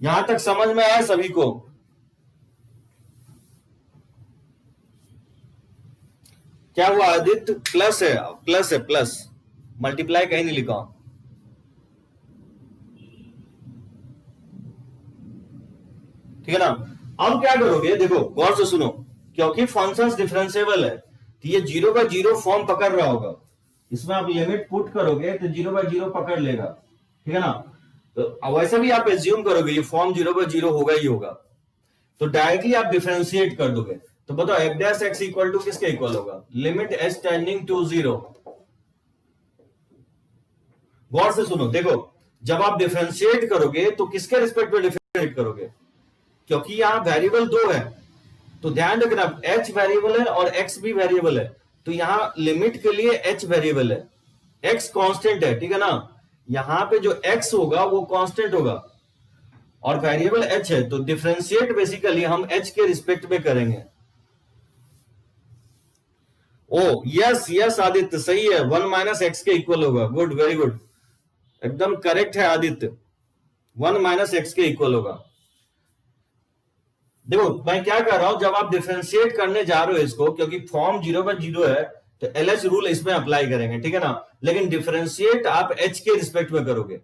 यहां तक समझ में आया सभी को? क्या हुआ आदित्य, प्लस है, प्लस मल्टीप्लाई कहीं नहीं लिखा। ठीक है ना। अब क्या करोगे, देखो गौर से सुनो, क्योंकि फंक्शंस डिफरेंशिएबल है तो ये 0 बाय 0 फॉर्म पकड़ रहा होगा। इसमें आप लिमिट पुट करोगे तो 0 बाय 0 पकड़ लेगा, ठीक है ना। तो वैसे भी आप एज्यूम करोगे ये फॉर्म 0 बाय 0 होगा ही होगा, तो डायरेक्टली आप डिफरेंशिएट कर दोगे। तो बताओ f dash x equal to किसके इक्वल होगा, लिमिट एच टेंडिंग टू 0। गौर से सुनो, देखो जब आप डिफरेंशिएट करोगे तो किसके रिस्पेक्ट में डिफरेंशिएट करोगे, क्योंकि यहां वेरिएबल 2 है तो ध्यान रखना h वेरिएबल है और x भी वेरिएबल है, तो यहां लिमिट के लिए h वेरिएबल है, x कांस्टेंट है, ठीक है ना। यहां पे जो x होगा वो कांस्टेंट होगा और वेरिएबल h है, तो डिफरेंशिएट बेसिकली हम h के रिस्पेक्ट में करेंगे। ओ यस आदित्य सही है, 1 माइनस एक्स के इक्वल होगा, गुड वेरी गुड, एकदम करेक्ट है आदित्य, 1 माइनस एक्स के इक्वल होगा। देखो मैं क्या कर रहा हूं, जब आप डिफरेंशिएट करने जा रहे हो इसको, क्योंकि फॉर्म 0 बाय 0 है तो एलएच रूल इसमें अप्लाई करेंगे, ठीक है ना। लेकिन डिफरेंशिएट आप एच के रिस्पेक्ट में करोगे,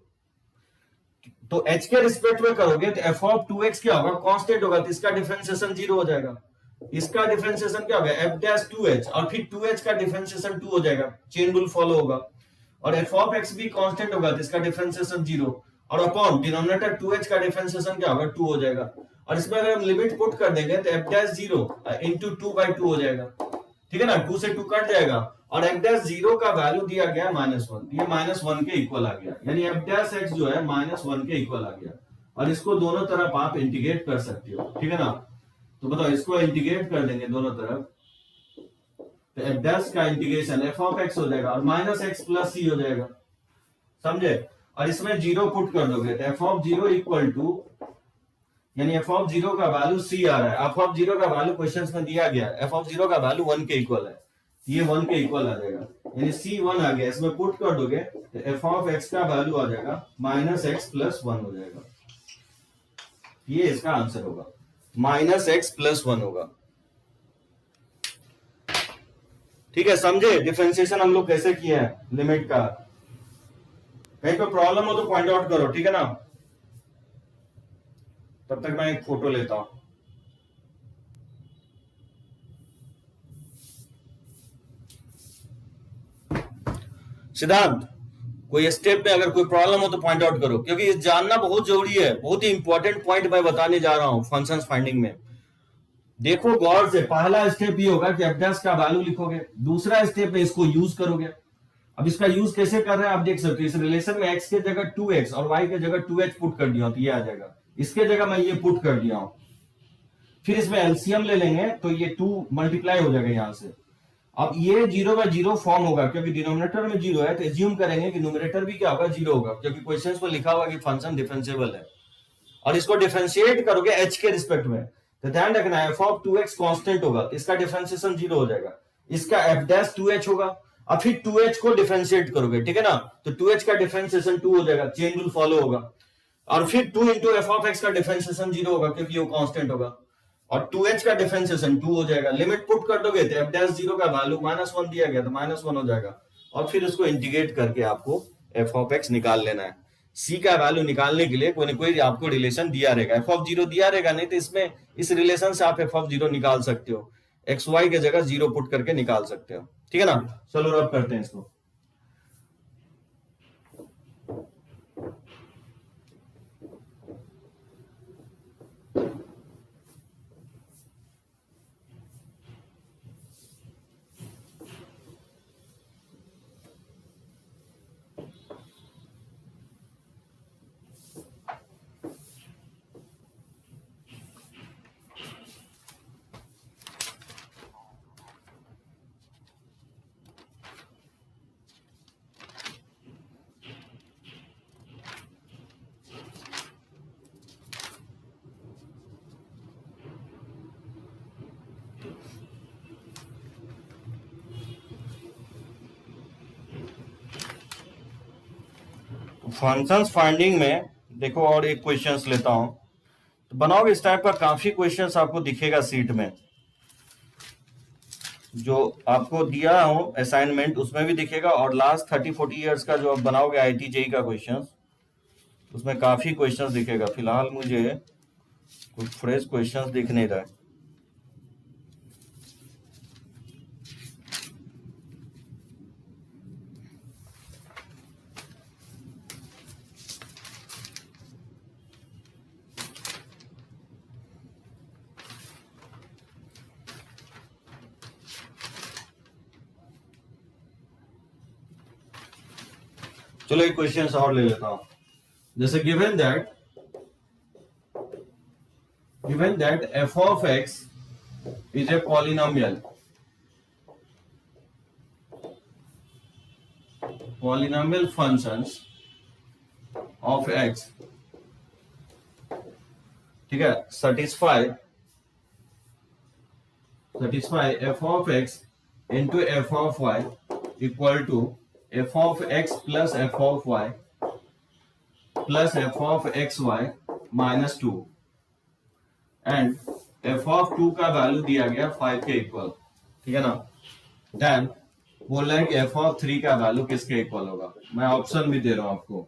तो एच के रिस्पेक्ट में करोगे तो एफ ऑफ 2x क्या होगा, कांस्टेंट होगा, तो इसका डिफरेंशिएशन 0 हो जाएगा। इसका डिफरेंशिएशन क्या होगा, एफ डैश 2h और फिर 2h का डिफरेंशिएशन 2 हो जाएगा, चेन रूल फॉलो होगा। और एफ ऑफ x भी कांस्टेंट होगा तो इसका डिफरेंशिएशन 0 और अपॉन डिनोमिनेटर 2h का डिफरेंशिएशन क्या होगा, 2 हो जाएगा। और इसमें अगर हम लिमिट पुट कर देंगे तो एफ डैश 0 इंटू 2 बाई 2 हो जाएगा, ठीक है ना, 2 से 2 कट जाएगा और एफ डैश 0 का वैल्यू दिया गया -1, ये -1 के इक्वल आ गया, यानी एफ डैश x जो है -1 के इक्वल आ गया। और इसको दोनों तरफ आप इंटीग्रेट कर सकते हो, ठीक है ना। तो बताओ इसको इंटीग्रेट कर देंगे दोनों तरफ तो एफ डैश का इंटीग्रेशन एफ ऑफ x हो जाएगा और -x प्लस c हो जाएगा, समझे। और इसमें 0 पुट कर दोगे तो एफ ऑफ 0 इक्वल टू, यानी एफ ऑफ 0 का वैल्यू c आ रहा है, एफ ऑफ 0 का वैल्यू क्वेश्चंस में दिया गया है, एफ ऑफ 0 का वैल्यू 1 के इक्वल है, ये 1 के इक्वल आ जाएगा, यानी c 1 आ गया। इसमें पुट कर दोगे तो एफ ऑफ x का वैल्यू आ जाएगा -x प्लस 1 हो जाएगा, ये इसका आंसर होगा, -x प्लस 1 होगा, ठीक है। समझे डिफरेंशिएशन हम लोग कैसे किया है लिमिट का। कहीं पे प्रॉब्लम हो तो पॉइंट आउट करो, ठीक है ना। तब तक मैं एक फोटो लेता हूं। सिद्धांत कोई स्टेप में अगर कोई प्रॉब्लम हो तो पॉइंट आउट करो, क्योंकि ये जानना बहुत जरूरी है, बहुत ही इंपॉर्टेंट पॉइंट मैं बताने जा रहा हूं फंक्शंस फाइंडिंग में। देखो गौर से, पहला स्टेप ये होगा कि एफ डैश का वैल्यू लिखोगे, दूसरा स्टेप में इसको यूज करोगे। अब इसका यूज कैसे कर रहे हैं आप देख सकते हो, इस रिलेशन में x के जगह 2x और y के जगह 2h पुट कर दिया तो ये आ जाएगा, इसके जगह मैं ये पुट कर दिया हूं। फिर इसमें एलसीएम ले लेंगे तो ये 2 मल्टीप्लाई हो जाएगा यहां से। अब ये 0/0 फॉर्म होगा, क्योंकि डिनोमिनेटर में 0 है तो एज्यूम करेंगे कि न्यूमरेटर भी क्या होगा, 0 होगा, क्योंकि क्वेश्चंस में लिखा हुआ कि फंक्शन डिफरेंशिएबल है। और इसको डिफरेंशिएट करोगे h के रिस्पेक्ट में, तो ध्यान रखना है f(2x) कांस्टेंट होगा, इसका डिफरेंशिएशन 0 हो जाएगा, इसका f' 2h होगा। अब फिर 2h को डिफरेंशिएट करोगे, ठीक है ना, तो 2h का डिफरेंशिएशन 2 हो जाएगा, चेन रूल फॉलो होगा। और फिर 2 इंटू f(x) का डिफरेंशिएशन 0 होगा, क्योंकि वो कांस्टेंट होगा, और 2h का डिफरेंशिएशन 2 हो जाएगा। लिमिट पुट कर दोगे तो f'0 का वैल्यू -1 दिया गया तो -1 हो जाएगा, और फिर उसको इंटीग्रेट करके आपको f(x) निकाल लेना है। c का वैल्यू निकालने के लिए कोई ना कोई आपको रिलेशन दिया रहेगा, f(0) दिया रहेगा, नहीं तो इसमें इस रिलेशन से आप f(0) निकाल सकते हो, xy के जगह 0 पुट करके निकाल सकते हो, ठीक है ना। चलो रब करते हैं इसको। फंक्शंस फाइंडिंग में देखो और एक क्वेश्चंस लेता हूं, तो बनाओगे इस टाइप का काफी क्वेश्चंस आपको दिखेगा सीट में, जो आपको दिया हो असाइनमेंट उसमें भी दिखेगा, और लास्ट 30-40 इयर्स का जो आप बनाओगे आईटी जेई का क्वेश्चंस, उसमें काफी क्वेश्चंस दिखेगा। फिलहाल मुझे कुछ फ्रेश क्वेश्चंस दिख नहीं रहा है। चलो एक क्वेश्चन और ले लेता हूं, जैसे given that f of x is a polynomial functions of x, ठीक है, satisfy f of x into f of y equal to f of x plus f of y plus f of xy minus 2, and f of 2 का value दिया गया 5 के equal, ठीक है ना। Then बोल रहे हैं कि f of 3 का वैल्यू किसके इक्वल होगा। मैं ऑप्शन भी दे रहा हूं आपको,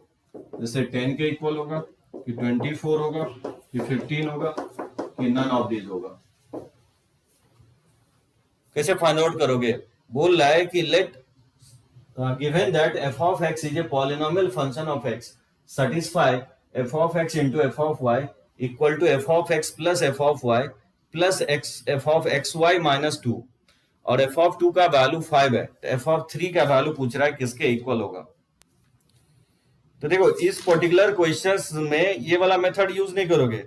जैसे 10 के इक्वल होगा, कि 24 होगा, कि 15 होगा, कि नन ऑफ दीज होगा। कैसे फाइंड आउट करोगे, बोल रहा है कि late given that f of x is a polynomial function of x, satisfy f of x into f of y equal to f of x plus f of y plus f of xy minus 2, और f of 2 का value 5 है, तो f of 3 का value पूछ रहा है किसके equal होगा। तो देखो इस पर्टिकुलर क्वेश्चंस में ये वाला मेथड यूज नहीं करोगे,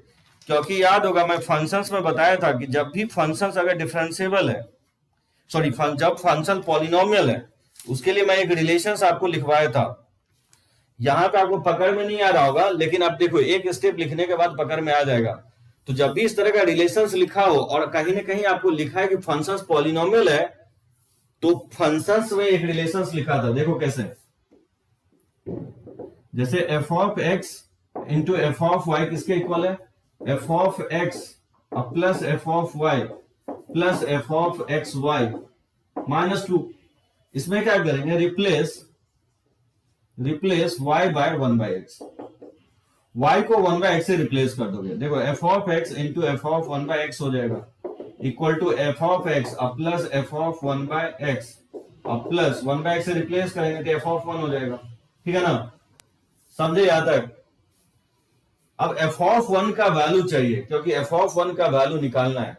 क्योंकि याद होगा मैं फंक्शंस में बताया था कि जब भी फंक्शंस अगर डिफरेंशिएबल है, सॉरी जब फंक्शन पॉलिनोमियल है, उसके लिए मैं एक रिलेशंस आपको लिखवाया था। यहां पे आपको पकड़ में नहीं आ रहा होगा, लेकिन अब देखो एक स्टेप लिखने के बाद पकड़ में आ जाएगा। तो जब भी इस तरह का रिलेशंस लिखा हो और कहीं ना कहीं आपको लिखा है कि फंक्शंस पॉलिनोमियल है, तो फंक्शंस में एक रिलेशंस लिखा था, देखो कैसे, जैसे f of x into f of y किसके इक्वल है, f of x plus f of y plus f of xy minus 2। इसमें क्या करेंगे, replace y bye 1/x, y को 1/x से रिप्लेस कर दोगे। देखो f of x into f of 1/x हो जाएगा, equal to f of x plus f of 1/x plus 1/x से रिप्लेस करेंगे तो f of 1 हो जाएगा, ठीक है ना, समझे यहां तक। अब f of 1 का वैल्यू चाहिए, क्योंकि f of 1 का वैल्यू निकालना है,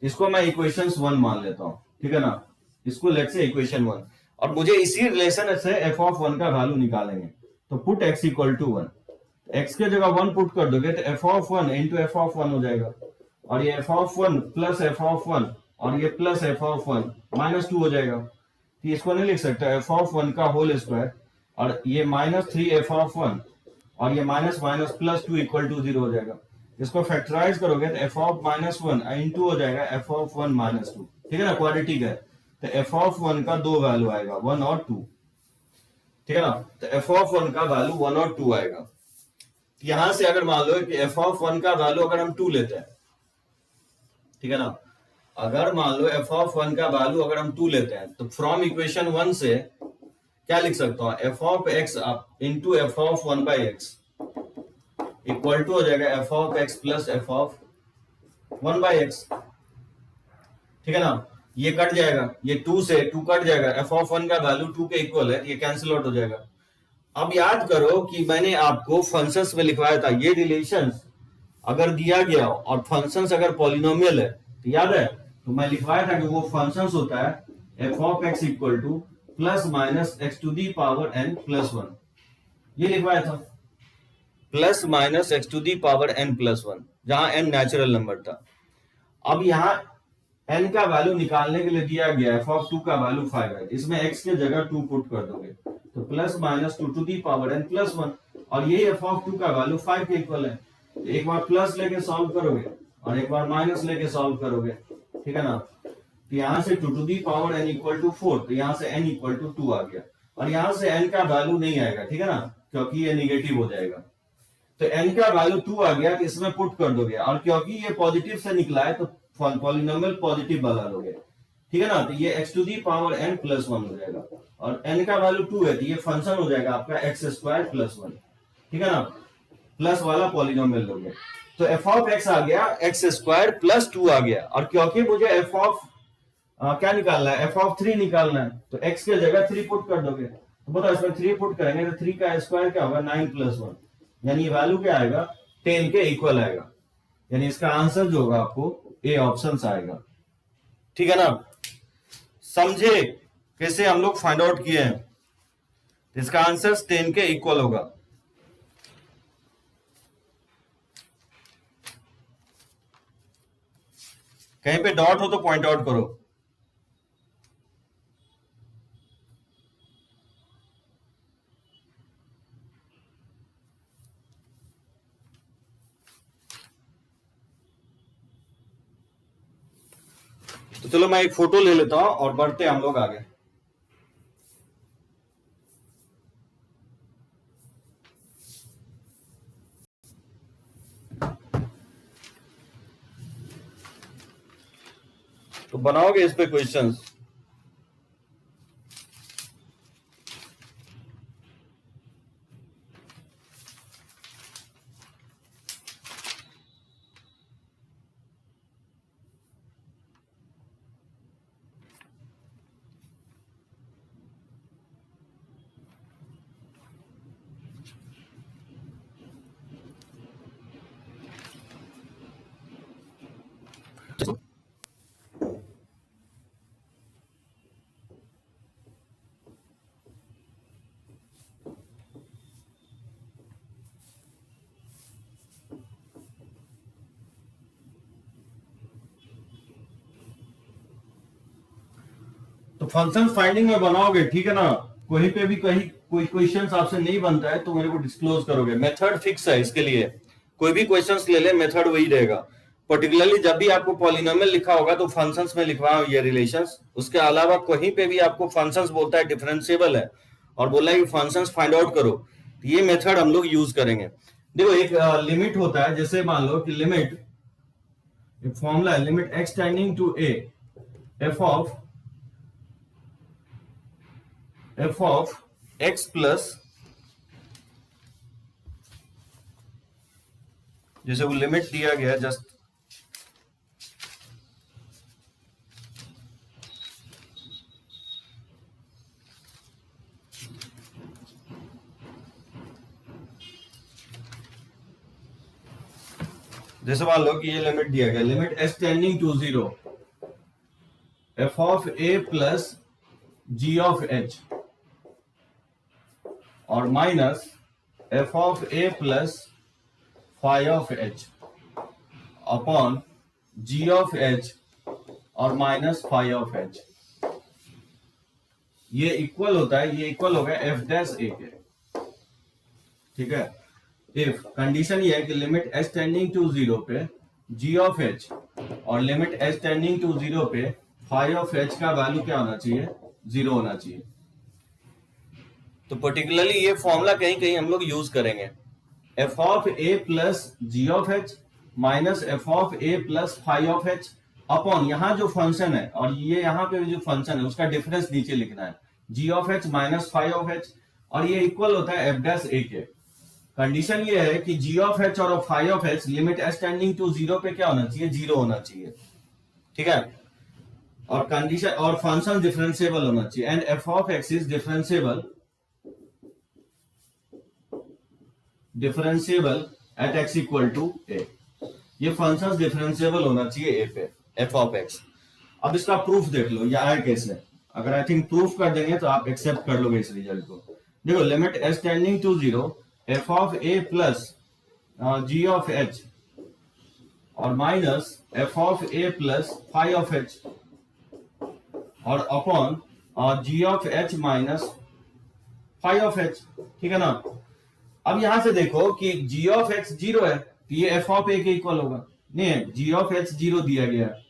इसको मैं इक्वेशन 1 मान लेता हूं, ठीक है ना, इसको लेट से इक्वेशन 1, और मुझे इसी रिलेशन से एफ ऑफ 1 का वैल्यू निकालेंगे। तो put x equal to 1, x के जगह 1 पुट कर दोगे तो f of 1 into f of 1 हो जाएगा, और ये f of 1 plus f of 1 और ये प्लस एफ ऑफ 1 माइनस 2 हो जाएगा। तो इसको नहीं लिख सकते एफ ऑफ 1 का होल स्क्वायर, और ये माइनस 3 एफ ऑफ 1 और ये minus minus plus 2 equal to 0 हो जाएगा। इसको फैक्टराइज करोगे तो एफ ऑफ माइनस 1 इंटू हो जाएगा एफ ऑफ 1 माइनस 2, ठीक है ना, क्वाड्रेटिक है। तो एफ ऑफ 1 का दो वैल्यू आएगा 1 और 2, ठीक है ना। तो एफ ऑफ 1 का वैल्यू 1 और 2 आएगा। यहां से अगर मान लो कि एफ ऑफ 1 का वैल्यू अगर हम 2 लेते हैं, ठीक है ना, अगर मान लो एफ ऑफ 1 का वैल्यू अगर हम 2 लेते हैं तो फ्रॉम इक्वेशन 1 से क्या लिख सकता हूं, f of x into f of 1 by x equal to हो जाएगा f of x plus f of 1 by x, ठीक है ना। ये कट जाएगा, ये 2 से 2 कट जाएगा, एफ ऑफ 1 का वैल्यू 2 के इक्वल है, ये कैंसिल आउट हो जाएगा। अब याद करो कि मैंने आपको फंक्शंस में लिखवाया था, ये रिलेशंस अगर दिया गया और फंक्शंस अगर पॉलिनोमियल है तो याद है, तो मैं लिखवाया था कि वो फंक्शंस होता है f of x equal to plus minus x to the power n plus 1, ये लिखवाया था, plus minus x to the power n plus 1, जहां एन नेचुरल नंबर था। अब यहाँ एन का वैल्यू निकालने के लिए दिया गया एफ ऑफ 2 का वैल्यू 5 है, इसमें एक्स के जगह 2 पुट कर दोगे तो plus minus 2 to the power n plus 1, और ये एफ ऑफ 2 का वैल्यू 5 के इक्वल है। तो एक बार प्लस लेके सॉल्व करोगे और एक बार माइनस लेके सॉल्व करोगे, ठीक है ना। तो यहां से 2 to the power n equal to 4, तो यहां से n इक्वल टू 2 आ गया, और यहां से n का वैल्यू नहीं आएगा, ठीक है ना, क्योंकि ये निगेटिव हो जाएगा। तो n का वैल्यू 2 आ गया तो इसमें पुट कर दोगे, और क्योंकि ये पॉजिटिव से निकला है तो पॉलिनोमियल पॉजिटिव वाला लोगे, ठीक है ना। तो ये x to the power n plus 1 हो जाएगा, और n का वैल्यू 2 है तो ये फंक्शन हो जाएगा आपका एक्स स्क्वायर प्लस 1, ठीक है ना, प्लस वाला पॉलिनोमियल लोगे। तो एफ ऑफ एक्स आ गया एक्स स्क्वायर प्लस 2 आ गया, और क्योंकि मुझे एफ ऑफ क्या निकालना है, एफ ऑफ 3 निकालना है, तो x के जगह 3 पुट कर दोगे, तो बताओ इसमें 3 पुट करेंगे तो 3 का स्क्वायर क्या होगा 9 प्लस 1, यानी वैल्यू क्या आएगा 10 के इक्वल आएगा, यानी इसका आंसर जो होगा आपको ए ऑप्शन आएगा, ठीक है ना। समझे कैसे हम लोग फाइंड आउट किए हैं, इसका आंसर 10 के इक्वल होगा। कहीं पे डॉट हो तो पॉइंट आउट करो। तो चलो मैं एक फोटो ले लेता हूं और बढ़ते हम लोग आगे। तो बनाओगे इस पे क्वेश्चंस। तो फंक्शन फाइंडिंग में बनाओगे, ठीक है ना, कहीं पे भी कहीं कोई क्वेश्चन आपसे नहीं बनता है तो मेरे को डिस्क्लोज करोगे। मेथड फिक्स है इसके लिए, कोई भी क्वेश्चंस ले ले मेथड वही रहेगा। पर्टिकुलरली जब भी आपको पॉलिनोमियल लिखा होगा तो फंक्शंस में लिखवाओ ये रिलेशंस, उसके अलावा कहीं पे भी आपको फंक्शंस बोलता है डिफरेंशिएबल है और बोला है कि फंक्शंस फाइंड आउट करो, तो ये मेथड हम लोग यूज करेंगे। देखो एक लिमिट होता है, जैसे मान लो कि लिमिट, एक फॉर्मूला है, limit x tending to a f of x plus, जैसे वो लिमिट दिया गया जस्ट जैसे मान लो कि ये लिमिट दिया गया, limit s tending to 0 f of a plus g of h और minus f of a plus phi of h upon g of h और माइनस फाई ऑफ एच। ये इक्वल होता है, ये इक्वल हो गया एफ डैश ए के। ठीक है, इफ कंडीशन ये है कि लिमिट एच टेंडिंग टू 0 पे जी ऑफ एच और लिमिट एच टेंडिंग टू 0 पे फाई ऑफ एच का वैल्यू क्या होना चाहिए, 0 होना चाहिए। तो पर्टिकुलरली ये फॉर्मूला कहीं कहीं हम लोग यूज करेंगे, f of a plus g of h minus f of a plus phi of h upon यहाँ जो फंक्शन है और ये यहाँ पे जो फंक्शन है उसका डिफरेंस नीचे लिखना है, g of h minus phi of h, और ये इक्वल होता है एफ डैश ए के। कंडीशन ये है कि जी ऑफ एच और phi of h limit h tending to 0 पे क्या होना चाहिए, 0 होना चाहिए। ठीक है, और कंडीशन और फंक्शन डिफरेंशिएबल होना चाहिए and f of x is differentiable at x equal to a. ये फंक्शन डिफरेंशिएबल होना चाहिए ए पे, एफ ऑफ एक्स। अब इसका प्रूफ देख लो, ये आया कैसे। अगर आई थिंक प्रूफ कर देंगे तो आप एक्सेप्ट कर लोगे इस रिजल्ट को। देखो, limit h tending to 0 f of a plus g of h और minus f of a plus phi of h और upon g of h minus phi of h. ठीक है ना। अब यहां से देखो कि जी ऑफ एक्स 0 है तो ये एफ ऑफ ए के इक्वल होगा, नहीं है, जी ऑफ एच 0 दिया गया है,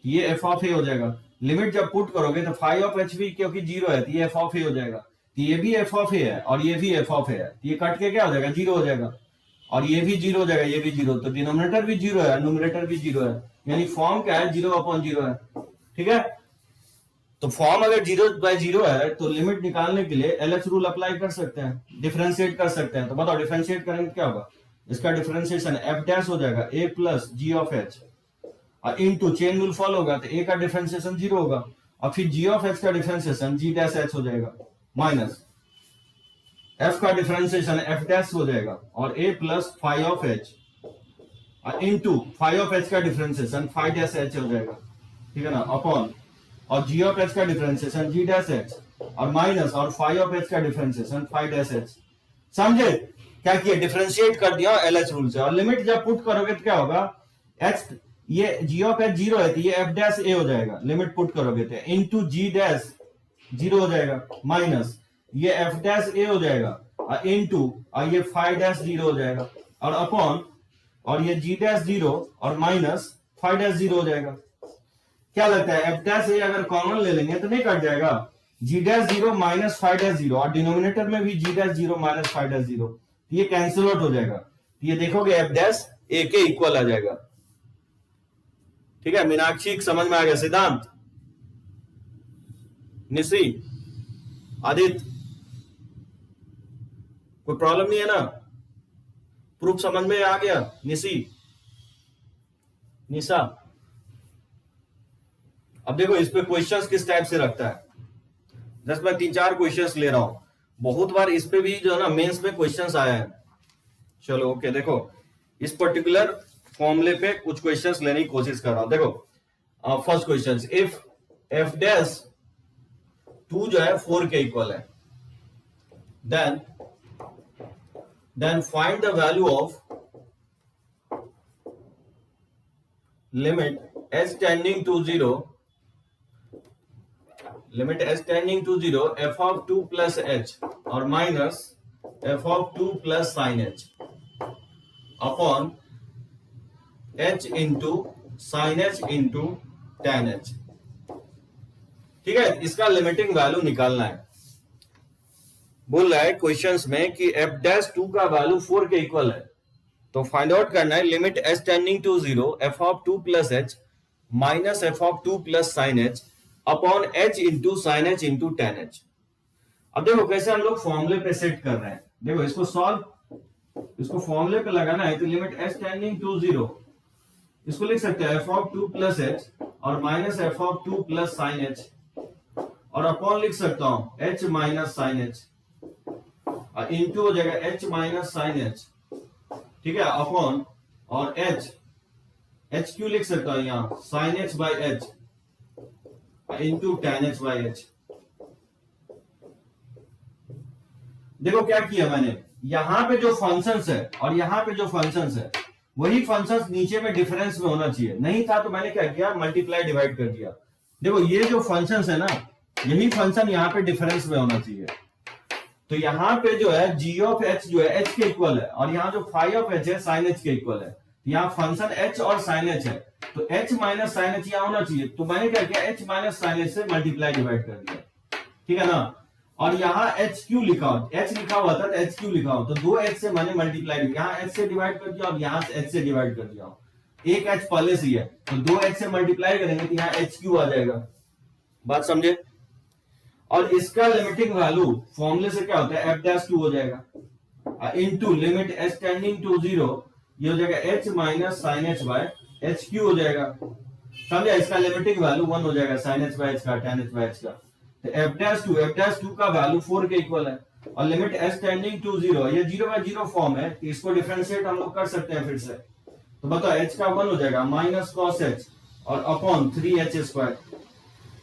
ये एफ ऑफ ए हो जाएगा। लिमिट जब पुट करोगे तो फाई ऑफ एच भी क्योंकि 0 है तो ये एफ ऑफ ए हो जाएगा, तो ये भी एफ ऑफ ए है और ये भी एफ ऑफ ए है, तो ये कट के क्या हो जाएगा, 0 हो जाएगा, और ये भी 0 हो जाएगा, ये भी 0, तो डिनोमिनेटर भी 0 है, न्यूमरेटर भी 0 है, यानी फॉर्म क्या है, 0/0 है। ठीक है, तो फॉर्म अगर 0/0 है तो लिमिट निकालने के लिए एलएच रूल अप्लाई कर सकते हैं, डिफरेंशिएट कर सकते हैं। तो बताओ डिफरेंशिएट करेंगे क्या होगा, इसका डिफरेंशिएशन एफ डैश हो जाएगा ए प्लस जी ऑफ एच और इनटू चेन रूल फॉलो होगा तो ए का डिफरेंशिएशन 0 होगा और फिर जी ऑफ एच का डिफरेंशिएशन जी डैश एच हो जाएगा माइनस एफ का डिफरेंशिएशन एफ डैश हो जाएगा और ए प्लस फाई ऑफ एच और इनटू फाई ऑफ एच का डिफरेंशिएशन फाई डैश एच हो जाएगा। ठीक है ना, अपॉन और जी ऑफ एच का डिफरेंशिएशन जी डैश एच और माइनस और फाई ऑफ एच का डिफरेंशिएशन फाई डैश एच। समझे क्या किया, डिफरेंशिएट कर दिया एलएच रूल से, और लिमिट जब पुट करोगे तो क्या होगा, एच ये जी ऑफ एच 0 है तो ये एफ डैश ए हो जाएगा, लिमिट पुट करोगे तो इनटू जी डैश 0 हो जाएगा माइनस ये एफ डैश ए हो जाएगा और इनटू और ये फाई डैश 0 हो जाएगा और अपॉन और ये जी डैश 0 और माइनस फाई डैश 0 हो जाएगा। क्या लगता है, एफ डैश ए अगर कॉमन ले लेंगे तो नहीं कट जाएगा, जी डैश 0 माइनस फाई डैश 0 और डिनोमिनेटर में भी जी डैश 0 माइनस फाई डैश 0, ये कैंसिल आउट हो जाएगा, ये देखोगे एफ डैश ए के इक्वल आ जाएगा। ठीक है, मीनाक्षी समझ में आ गया, सिद्धांत, निशी, आदित्य, कोई प्रॉब्लम नहीं है ना, प्रूफ समझ में आ गया, निशी, निशा। अब देखो इस पे क्वेश्चंस किस टाइप से रखता है, जस्ट मैं 3-4 क्वेश्चंस ले रहा हूं, बहुत बार इस पे भी जो है ना मेंस में क्वेश्चंस आया है। चलो ओके, देखो इस पर्टिकुलर फॉर्मूले पे कुछ क्वेश्चंस लेने की कोशिश कर रहा हूं। देखो first question, if f dash 2 जो है 4 के इक्वल है, then find the value of limit h tending to 0 limit h tending to 0 f of 2 plus h और minus f of 2 plus sine h upon h into sine h into tan h. ठीक है, इसका limiting value निकालना है। बोल रहा है questions में कि एफ डैश 2 का वैल्यू 4 के इक्वल है, तो फाइंड आउट करना है limit h tending to 0 f of 2 plus h minus f of 2 plus sine h upon h into sine h into tan h. अब देखो कैसे हम लोग फॉर्मूले पे सेट कर रहे हैं, देखो इसको फॉर्मूले पे लगाना है तो लिमिट एच टेंडिंग टू 0 इसको लिख सकते हैं एफ ऑफ 2 प्लस एच और minus f of 2 plus sine H और अपॉन लिख सकता हूं एच माइनस साइन एच और इंटू हो जाएगा एच माइनस साइन एच। ठीक है, अपॉन और एच क्यों लिख सकता हूं यहां, sine h by h into tan h by h. देखो क्या किया मैंने, यहां पे जो फंक्शंस है और यहां पे जो फंक्शंस है वही फंक्शंस नीचे में डिफरेंस में होना चाहिए, नहीं था तो मैंने क्या किया, मल्टीप्लाई डिवाइड कर दिया। देखो ये जो फंक्शंस है ना, यही फंक्शन यहाँ पे डिफरेंस में होना चाहिए। तो यहाँ पे जो है g ऑफ h जो है h के इक्वल है, और यहाँ जो फाई ऑफ h है साइन h के इक्वल है। यहाँ फंक्शन h और साइन h है, तो h माइनस साइन h यहाँ होना चाहिए। तो मैंने क्या किया, h माइनस साइन h से मल्टीप्लाई डिवाइड कर दिया, ठीक है ना। और यहाँ एच क्यू लिखा हो, h लिखा हुआ था तो एच क्यू लिखा हो, तो दो h से मैंने मल्टीप्लाई, यहाँ h से डिवाइड कर दिया और यहाँ h से डिवाइड कर दिया। एक h पहले से ही है, तो दो h से मल्टीप्लाई करेंगे तो यहाँ एच क्यू आ जाएगा। बात समझे। और इसका लिमिटिंग वैल्यू फॉर्मूले से क्या होता है, एफ डैश क्यू हो जाएगा into limit h tending to 0, ये हो जाएगा h minus sine h by h cube हो जाएगा। समझा, इसका लिमिटिंग वैल्यू 1 हो जाएगा साइन एच बाय एच का, tan h बाय एच का। तो एफ डैश टू का वैल्यू 4 के इक्वल है, और लिमिट एच टेंडिंग टू 0, ये 0/0 फॉर्म है, इसको डिफरेंशिएट हम लोग कर सकते हैं फिर से। तो बताओ h का 1 हो जाएगा माइनस कॉस h और अपॉन 3h²,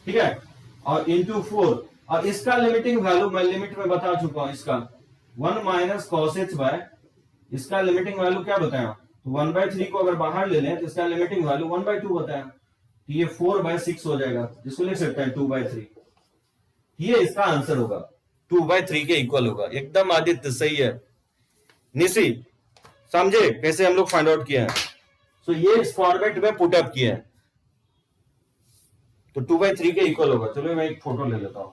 ठीक है, और इंटू 4। और इसका लिमिटिंग वैल्यू मैं लिमिट में बता चुका हूं, इसका 1 माइनस कॉस h बाय, इसका लिमिटिंग वैल्यू क्या बताया, तो 1/3 को अगर बाहर ले लें तो इसका लिमिटिंग वैल्यू 1/2 बताया, तो ये 4/6 हो जाएगा, जिसको लिख सकते हैं 2/3। ये इसका आंसर होगा, 2/3 के इक्वल होगा। एकदम आदित्य सही है। निशी समझे कैसे हम लोग फाइंड आउट किए हैं। तो ये इस फॉर्मेट में पुट अप किए हैं, तो 2/3 के इक्वल होगा। चलो मैं एक फोटो ले लेता हूं।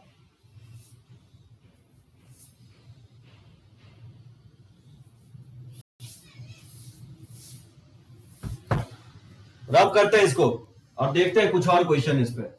रब करते हैं इसको और देखते हैं कुछ और क्वेश्चन इस पे।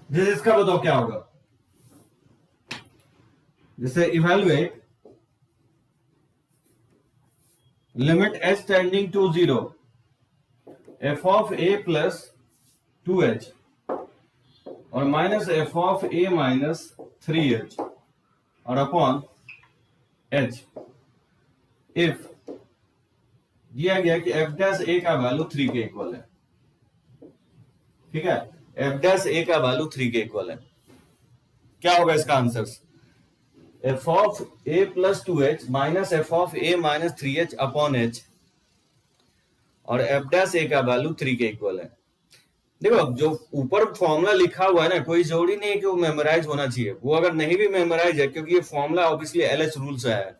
जैसे इसका बताओ क्या होगा, जैसे evaluate limit h tending to 0 f of a plus 2h और minus f of a minus 3h और अपॉन h इफ दिया गया कि एफ डैश ए का वैल्यू 3 के इक्वल है, ठीक है, एफ डैश ए का वैल्यू 3 के इक्वल है। क्या होगा इसका answer, F of a plus 2h minus f of a minus 3h upon h और एफ डैश ए का वैल्यू 3 के इक्वल है। देखो जो ऊपर फॉर्मूला लिखा हुआ है ना, कोई जरूरी नहीं है कि वो मेमोराइज होना चाहिए। वो अगर नहीं भी मेमोराइज है, क्योंकि ये फॉर्मूला ऑब्वियसली एलएच रूल से है,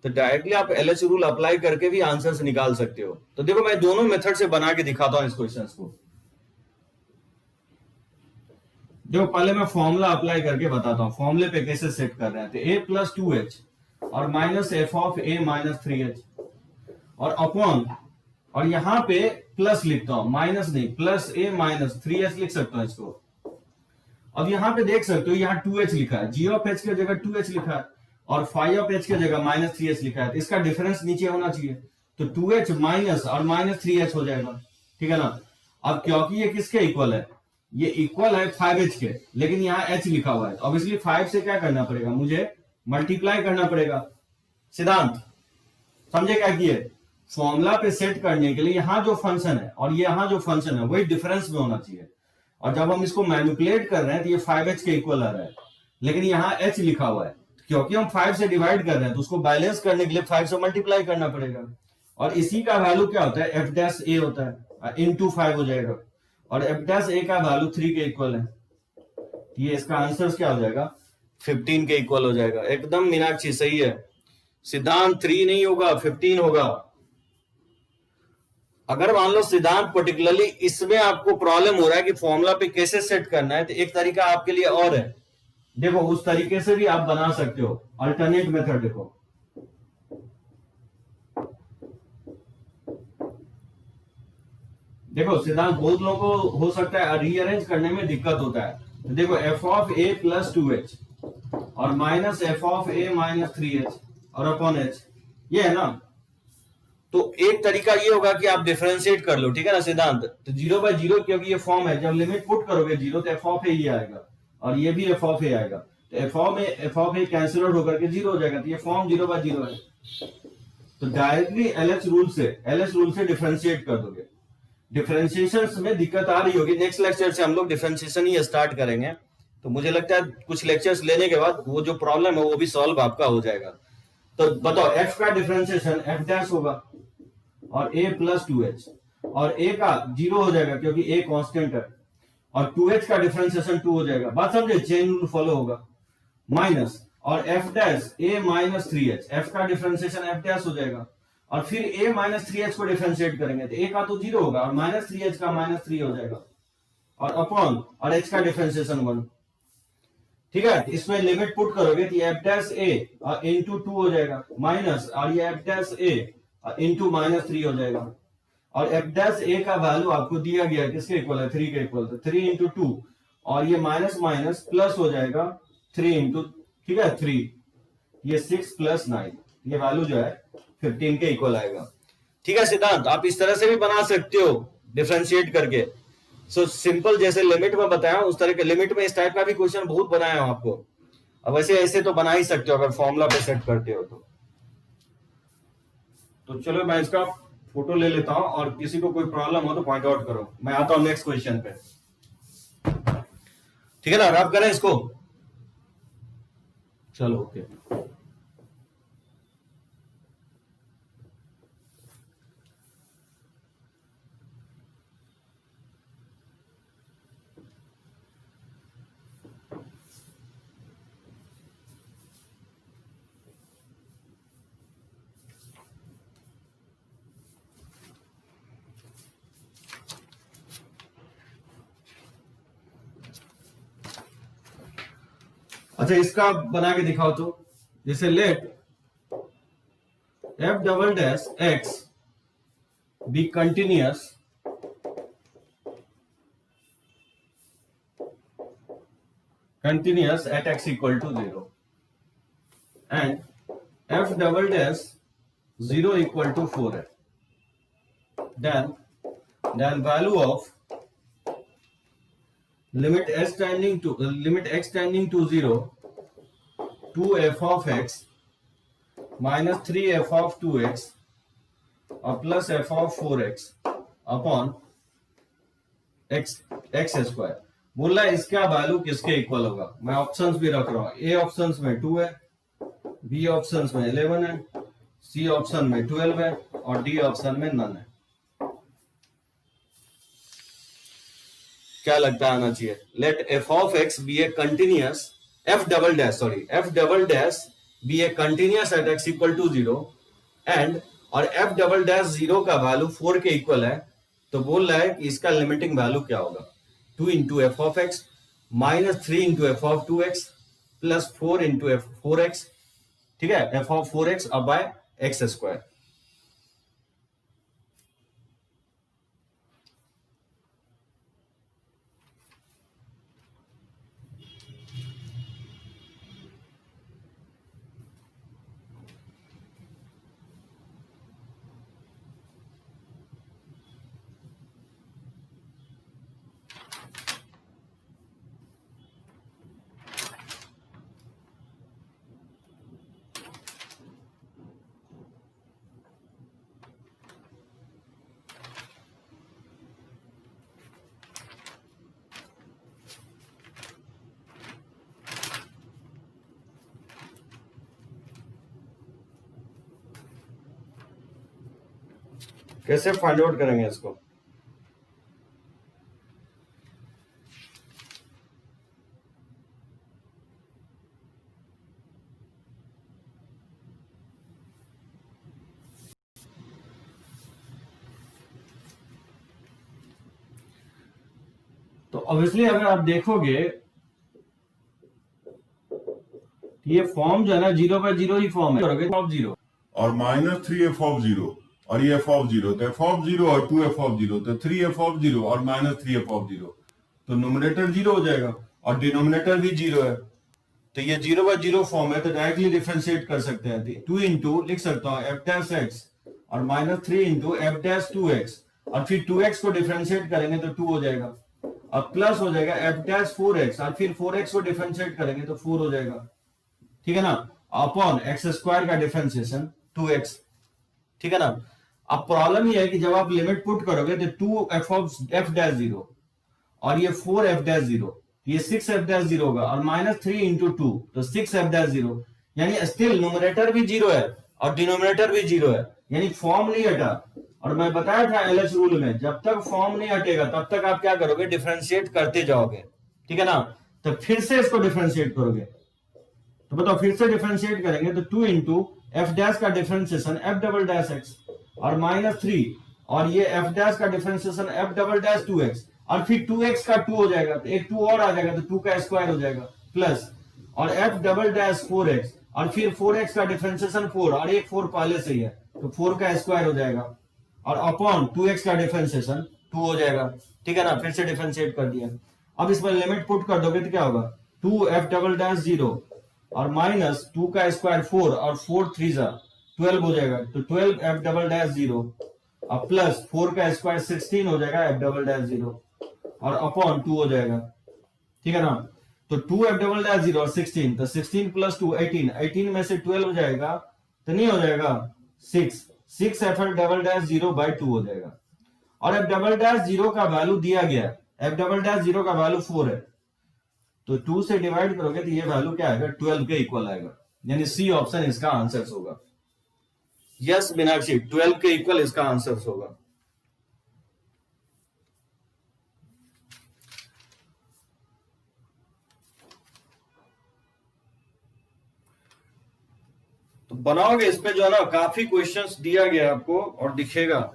तो डायरेक्टली आप एलएच रूल अप्लाई करके भी आंसर्स निकाल सकते हो। तो देखो मैं दोनों मेथड से बना के दिखाता हूं इस क्वेश्चन को। देखो पहले मैं फॉर्मूला अप्लाई करके बताता हूं, फॉर्मूले पे कैसे सेट कर रहे हैं। तो a प्लस 2h और minus f of a minus 3h और अपॉन, और यहां पे प्लस लिखता हूं, माइनस नहीं, प्लस a माइनस 3h लिख सकता हूं इसको। अब यहां पे देख सकते हो यहाँ 2h लिखा है, g ऑफ h की जगह 2h लिखा है और फाई ऑफ h की जगह माइनस 3h लिखा है, तो इसका डिफरेंस नीचे होना चाहिए। तो 2h माइनस और माइनस 3h हो जाएगा, ठीक है ना। अब क्योंकि ये किसके इक्वल है, ये इक्वल है 5h के, लेकिन यहाँ h लिखा हुआ है, तो ऑब्वियसली 5 से क्या करना पड़ेगा, मुझे मल्टीप्लाई करना पड़ेगा। सिद्धांत समझे क्या किए, फॉर्मूला पे सेट करने के लिए यहाँ जो फंक्शन है और यहाँ जो फंक्शन है वही डिफरेंस में होना चाहिए। और जब हम इसको मैनिपुलेट कर रहे हैं तो ये 5h के इक्वल आ रहा है, लेकिन यहाँ h लिखा हुआ है, क्योंकि हम 5 से डिवाइड कर रहे हैं तो उसको बैलेंस करने के लिए 5 से मल्टीप्लाई करना पड़ेगा। और इसी का वैल्यू क्या होता है, एफ डैश ए होता है, इनटू 5 हो जाएगा, और एफ डैश ए का वैल्यू 3 के इक्वल है। ये इसका आंसर क्या हो जाएगा, 15 के इक्वल हो जाएगा। एकदम मीनाक्षी सही है। सिद्धांत 3 नहीं होगा, 15 होगा। अगर मान लो सिद्धांत पर्टिकुलरली इसमें आपको प्रॉब्लम हो रहा है कि फॉर्मूला पे कैसे सेट करना है, तो एक तरीका आपके लिए और है। देखो उस तरीके से भी आप बना सकते हो, अल्टरनेट मेथड। देखो सिद्धांत बहुत लोगों को हो सकता है रीअरेंज करने में दिक्कत होता है। तो देखो F of a plus 2h और minus f of a minus 3h और अपॉन h, ये है ना। तो एक तरीका ये होगा कि आप डिफरेंशिएट कर लो, ठीक है ना सिद्धांत। तो 0/0 क्योंकि ये फॉर्म है, जब लिमिट पुट करोगे 0 तो एफ ऑफ ए ही आएगा और ये भी एफ ऑफ ए आएगा। तो f of A cancel out होकर के 0 हो जाएगा। तो ये फॉर्म 0/0 है। तो डायरेक्टली एलएच रूल से डिफरेंशिएट कर दोगे। डिफरेंशिएशन में दिक्कत आ रही होगी, नेक्स्ट लेक्चर से हम लोग डिफरेंशिएशन ही स्टार्ट करेंगे। तो मुझे लगता है कुछ लेक्चर्स लेने के बाद वो जो प्रॉब्लम है वो भी सॉल्व आपका हो जाएगा। तो बताओ एफ का डिफरेंशिएशन एफ डैश होगा और a प्लस 2h, और a का 0 हो जाएगा क्योंकि a कांस्टेंट है, और 2h का डिफरेंशिएशन 2 हो जाएगा। बात समझे, चेन रूल फॉलो होगा। माइनस और f dash a minus 3h, f का डिफरेंशिएशन f डैश हो जाएगा, और फिर a माइनस 3h को डिफरेंशिएट करेंगे तो a का तो 0 होगा और माइनस 3h का माइनस 3 हो जाएगा, और अपॉन और h का डिफरेंशिएशन 1। ठीक है, इसमें लिमिट पुट करोगे तो एफ डैश ए इंटू 2 हो जाएगा, माइनस और ये एफ डैश ए इंटू माइनस 3 हो जाएगा, और एफ डैश ए का वैल्यू आपको दिया गया है किसके इक्वल है, 3 के इक्वल। तो 3 इंटू 2 और ये माइनस माइनस प्लस हो जाएगा 3 इंटू, ठीक है 3, ये 6 प्लस 9, ये वैल्यू जो है 15 के इक्वल आएगा। ठीक है सिद्धांत, आप इस तरह से भी बना सकते हो डिफरेंशिएट करके। सो सिंपल जैसे लिमिट में बताया उस तरह के लिमिट में इस टाइप का भी क्वेश्चन बहुत बनाया हूं आपको। अब वैसे ऐसे तो बना ही सकते हो अगर फॉर्मूला पे सेट करते हो तो चलो मैं इसका फोटो ले लेता हूं, और किसी को कोई प्रॉब्लम हो तो पॉइंट आउट करो। मैं आता हूं नेक्स्ट क्वेश्चन पे, ठीक है ना। रब करें इसको, चलो ओके। अच्छा इसका बना के दिखाओ तो, जैसे let f double dash x be continuous at x equal to 0 and f double dash 0 equal to 4 है, then value of limit x tending to 0 2 f of x minus 3 f of 2x और plus f of 4x upon x square. बोला इसका value किसके equal होगा। मैं options भी रख रहा हूं, ए ऑप्शंस में 2 है, बी ऑप्शंस में 11 है, सी ऑप्शन में 12 है, और डी ऑप्शन में नन है। क्या लगता है आना चाहिए। Let f of x be a continuous f double dash be a continuous at x equal to 0 and, और एफ डबल डैश 0 का वैल्यू 4 के इक्वल है। तो बोल रहा है कि इसका लिमिटिंग वैल्यू क्या होगा, 2 into f of x minus 3 into f of 2x plus 4 into F 4x, ठीक है, एफ ऑफ 4x अब बाय एक्स स्क्वायर। कैसे फाइंड आउट करेंगे इसको। ऑब्वियसली अगर आप देखोगे ये फॉर्म जो है ना 0/0 ही फॉर्म है, करोगे ऑफ 0 और -3f(0) और ये f(0), तो f(0) और 2f(0), तो 3f(0) और -3f(0), तो न्यूमरेटर 0 हो जाएगा और डिनोमिनेटर भी 0 है, तो ये 0/0 फॉर्म है, तो डायरेक्टली डिफरेंशिएट कर सकते हैं। 2 इंटू लिख सकता हूं f'(x) और -3 इंटू f'(2x) और फिर 2x को डिफरेंशिएट करेंगे तो 2 हो जाएगा और प्लस हो जाएगा f'(4x) और फिर 4x को डिफरेंशिएट करेंगे तो 4 हो जाएगा, ठीक है ना, अपॉन x² का डिफरेंशिएशन 2x, ठीक है ना। अब प्रॉब्लम ये है कि जब आप लिमिट पुट करोगे तो 2f(f') और ये 4f', ये 6f' होगा और -3 इंटू 2 तो 6f', यानी स्टिल न्यूमरेटर भी 0 है और डिनोमिनेटर भी 0 है, यानी फॉर्म नहीं हटा। और मैं बताया था एलएच रूल में जब तक फॉर्म नहीं हटेगा तब तक आप क्या करोगे, डिफरेंशिएट करते जाओगे, ठीक है ना। तो फिर से इसको डिफरेंशिएट करोगे, तो बताओ फिर से डिफरेंशिएट करेंगे तो 2 इंटू f' का डिफरेंशिएशन f'(x) और -3 और ये f' का डिफरेंशिएशन f'(2x) और फिर 2x का 2 हो जाएगा, तो एक 2 और आ जाएगा तो 2 का स्क्वायर हो जाएगा प्लस और f'(4x) और फिर 4x का डिफरेंशिएशन 4 और एक 4 पहले से ही है तो 4 का स्क्वायर हो जाएगा और अपॉन 2x का डिफरेंशिएशन 2 हो जाएगा, ठीक है ना। फिर से डिफरेंशिएट कर दिया। अब इसमें लिमिट पुट कर दोगे तो क्या होगा, 2f'(0) और माइनस 2 का स्क्वायर 4 और 4 3 12 हो जाएगा, तो 12f'(0) और प्लस 4 का स्क्वायर 16 हो जाएगा f'(0) और अपॉन 2 हो जाएगा, ठीक है ना। तो 2f'(0) और 16, तो 16 प्लस 2 18, 18 में से 12 हो जाएगा तो नहीं हो जाएगा 6f'(0) by 2 हो जाएगा। और f'(0) का वैल्यू दिया गया है, f'(0) का वैल्यू 4 है, तो 2 से डिवाइड करोगे तो ये वैल्यू क्या आएगा, 12 के इक्वल आएगा, यानी सी ऑप्शन इसका आंसर होगा। यस मीनाक्षी, 12 के इक्वल इसका आंसर होगा। तो बनाओगे इस पे जो है ना काफी क्वेश्चंस दिया गया आपको और दिखेगा।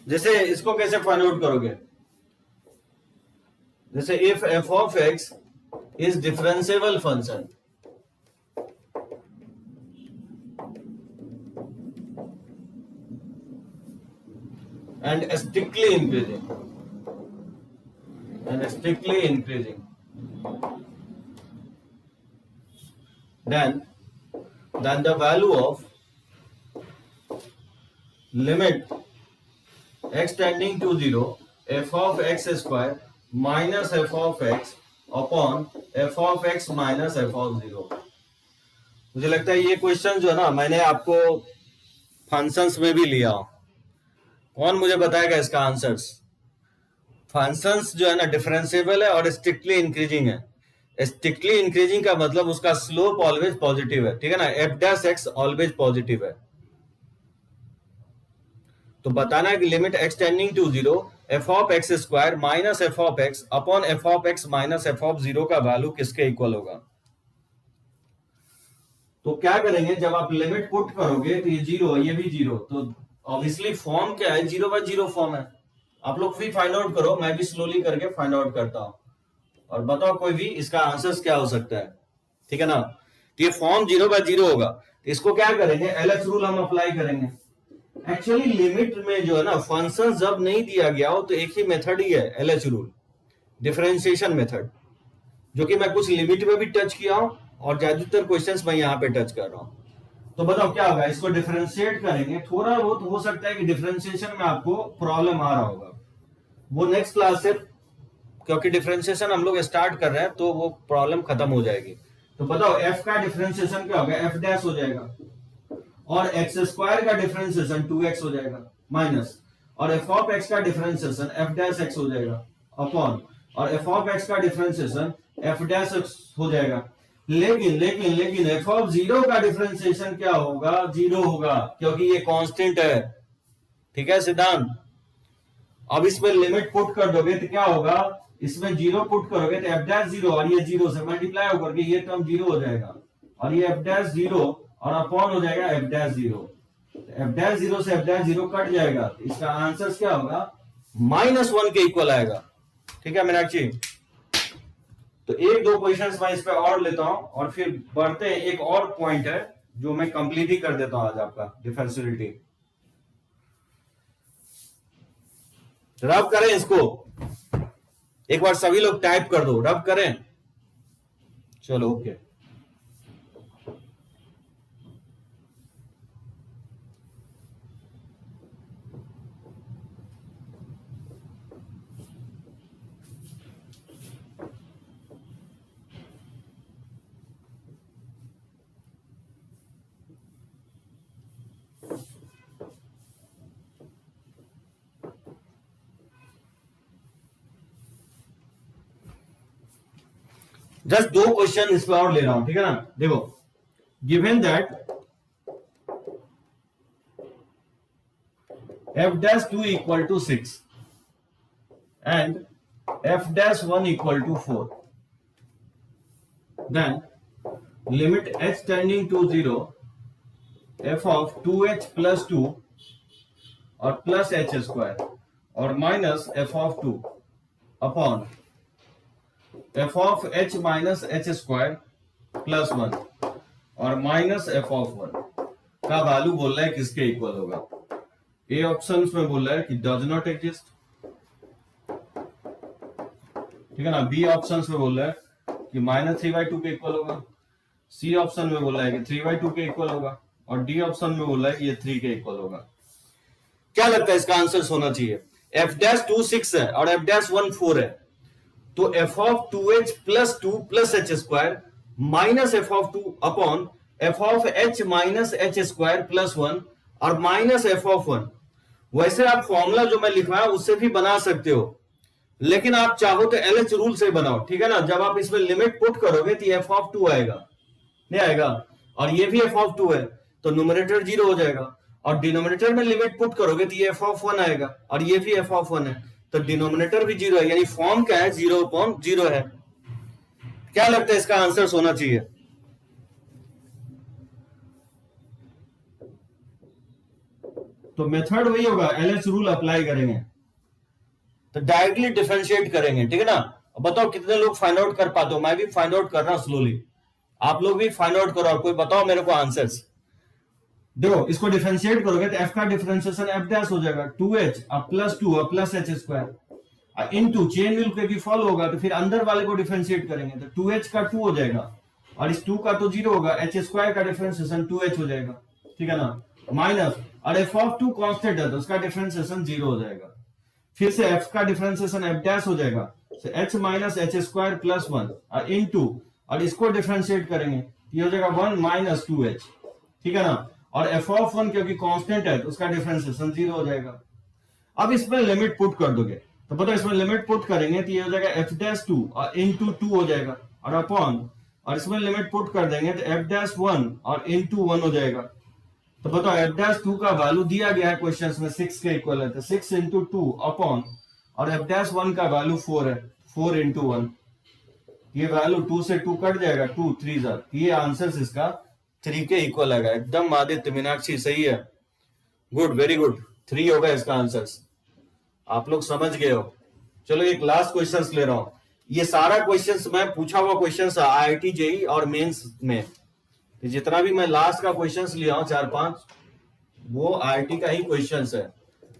जैसे इसको कैसे फाइंड आउट करोगे, जैसे if f of x is differentiable function and strictly increasing, then the value of limit x tending to 0 f of x square minus f of x upon f of x minus f of 0। मुझे लगता है ये question जो है ना मैंने आपको functions में भी लिया, कौन मुझे बताएगा इसका आंसर्स। फंक्शंस जो है ना डिफरेंशिएबल है और स्ट्रिक्टली इंक्रीजिंग है। स्ट्रिक्टली इंक्रीजिंग का मतलब उसका स्लोप ऑलवेज पॉजिटिव है, ठीक है ना, f'(x) ऑलवेज पॉजिटिव है। तो बताना है कि limit x tending to 0 f of x square minus f of x upon f of x minus f of 0 का वैल्यू किसके इक्वल होगा। तो क्या करेंगे, जब आप लिमिट पुट करोगे तो ये 0 ये भी 0, तो ऑब्वियसली फॉर्म क्या है, 0/0 फॉर्म है। आप लोग भी फाइंड आउट करो, मैं भी स्लोली करके फाइंड आउट करता हूं और बताओ कोई भी इसका आंसर क्या हो सकता है, ठीक है ना। तो ये फॉर्म 0/0 होगा, तो इसको क्या करेंगे, एलएच रूल हम अप्लाई करेंगे। एक्चुअली लिमिट में जो है ना फंक्शन जब नहीं दिया गया हो तो एक ही मेथड ही है एलएच रूल, डिफरेंशिएशन मेथड, जो कि मैं कुछ लिमिट में भी टच किया हूं और ज्यादातर क्वेश्चंस मैं यहाँ पे टच कर रहा हूं। तो बताओ क्या होगा, इसको डिफरेंशिएट करेंगे, थोड़ा बहुत हो सकता है कि डिफरेंशिएशन में आपको प्रॉब्लम आ रहा होगा, वो नेक्स्ट क्लास से, क्योंकि डिफरेंशिएशन हम लोग स्टार्ट कर रहे हैं तो वो प्रॉब्लम खत्म हो जाएगी। तो बताओ f का डिफरेंशिएशन क्या होगा, f' हो जाएगा और x स्क्वायर का डिफरेंशिएशन 2x हो जाएगा माइनस और f of x का डिफरेंशिएशन f' हो जाएगा अपॉन और f of x का डिफरेंशिएशन f' हो जाएगा। लेकिन f of 0 का डिफरेंशिएशन क्या होगा, 0 होगा, क्योंकि ये कांस्टेंट है, ठीक है सिद्धांत। अब इसमें लिमिट पुट कर दोगे तो क्या होगा, इसमें जीरो पुट करोगे तो एफ डैश जीरो और ये जीरो से मल्टीप्लाई होकर के ये टर्म जीरो हो जाएगा और ये एफ डैश जीरो और अपॉन हो जाएगा f dash zero. F dash zero से एफ डैश जीरो कट जाएगा, इसका आंसर क्या होगा? -1 के इक्वल आएगा। ठीक है मीनाक्षी? तो एक दो क्वेश्चंस मैं इस पे और लेता हूं और फिर बढ़ते हैं। एक और पॉइंट है जो मैं कंप्लीट ही कर देता हूं आज आपका डिफरेंशियलिटी। रब करें इसको, एक बार सभी लोग टाइप कर दो, रब करें। चलो ओके। जस्ट दो क्वेश्चन इस पे और ले रहा हूं, ठीक है ना? देखो, given that f'2 equal to 6 and f'1 equal to 4, then limit h tending to 0 f of 2h plus 2 और प्लस h स्क्वायर और minus f of 2 upon f of h minus h square plus 1 और minus f of 1 का value बोल रहा है किसके equal होगा? ए option में बोल रहा है कि डज नॉट एग्जिस्ट, ठीक है ना? बी ऑप्शन में बोल रहा है कि -3/2 के इक्वल होगा, सी ऑप्शन में बोल रहा है कि 3/2 के इक्वल होगा और डी ऑप्शन में बोल रहा है कि ये 3 के इक्वल होगा। क्या लगता है इसका आंसर होना चाहिए? f'2 6 है और f'1 4 है, तो f of 2h plus 2 plus h square minus f of 2 upon f of h minus h square plus 1 और माइनस f ऑफ 1। वैसे आप फॉर्मूला जो मैं लिखवाया उससे भी बना सकते हो, लेकिन आप चाहो तो LH रूल से बनाओ, ठीक है ना? जब आप इसमें लिमिट पुट करोगे तो f ऑफ 2 आएगा, नहीं आएगा? और ये भी f ऑफ 2 है तो न्यूमरेटर 0 हो जाएगा और डिनोमिनेटर में लिमिट पुट करोगे तो ये f ऑफ 1 आएगा और ये भी f ऑफ 1 है तो डिनोमिनेटर भी 0 है, यानी फॉर्म क्या है? 0/0 है। क्या लगता है इसका आंसर होना चाहिए? तो मेथड वही होगा, LH रूल अप्लाई करेंगे तो डायरेक्टली डिफरेंशिएट करेंगे, ठीक है ना? बताओ कितने लोग फाइंड आउट कर पाते हो? मैं भी फाइंड आउट कर रहा हूं स्लोली, आप लोग भी फाइंड आउट करो और कोई बताओ मेरे को आंसर्स। देखो, इसको डिफरेंशिएट करोगे तो f का डिफरेंशिएशन f डैश हो जाएगा 2h plus 2 plus h square into chain rule क्योंकि फॉलो होगा तो फिर अंदर वाले को डिफरेंशिएट करेंगे तो 2h का 2 हो जाएगा और इस 2 का तो 0 होगा, h स्क्वायर का डिफरेंशिएशन 2h हो जाएगा, ठीक है ना? माइनस और f ऑफ 2 कांस्टेंट है तो उसका डिफरेंशिएशन 0 हो जाएगा। फिर से f का डिफरेंशिएशन f डैश हो जाएगा तो h minus h square plus 1 और इनटू और इसको डिफरेंशिएट करेंगे ये हो जाएगा 1 माइनस 2h, ठीक है ना? और f ऑफ 1 क्योंकि कांस्टेंट है तो उसका डिफरेंशिएशन 0 हो जाएगा। अब इसमें लिमिट पुट कर दोगे तो पता है इसमें लिमिट पुट करेंगे तो ये हो जाएगा f'2 और इनटू 2 हो जाएगा और अपॉन और इसमें लिमिट पुट कर देंगे तो f'1 और इनटू 1 हो जाएगा। तो बताओ f'2 का वैल्यू दिया गया है क्वेश्चन में 6 के इक्वल है तो 6 इंटू 2 अपॉन और f'1 का वैल्यू 4 है, 4 इंटू 1, ये वैल्यू 2 से 2 कट जाएगा, 2 3 जार, ये आंसर इसका 3 के इक्वल आएगा। एकदम आदित्य मीनाक्षी सही है, गुड, वेरी गुड, 3 होगा इसका आंसर। आप लोग समझ गए हो। चलो एक लास्ट क्वेश्चंस ले रहा हूं, ये सारा क्वेश्चंस मैं पूछा हुआ क्वेश्चंस IIT JEE और मेंस में, तो जितना भी मैं लास्ट का क्वेश्चंस लिया हूं 4-5 वो IIT का ही क्वेश्चंस है।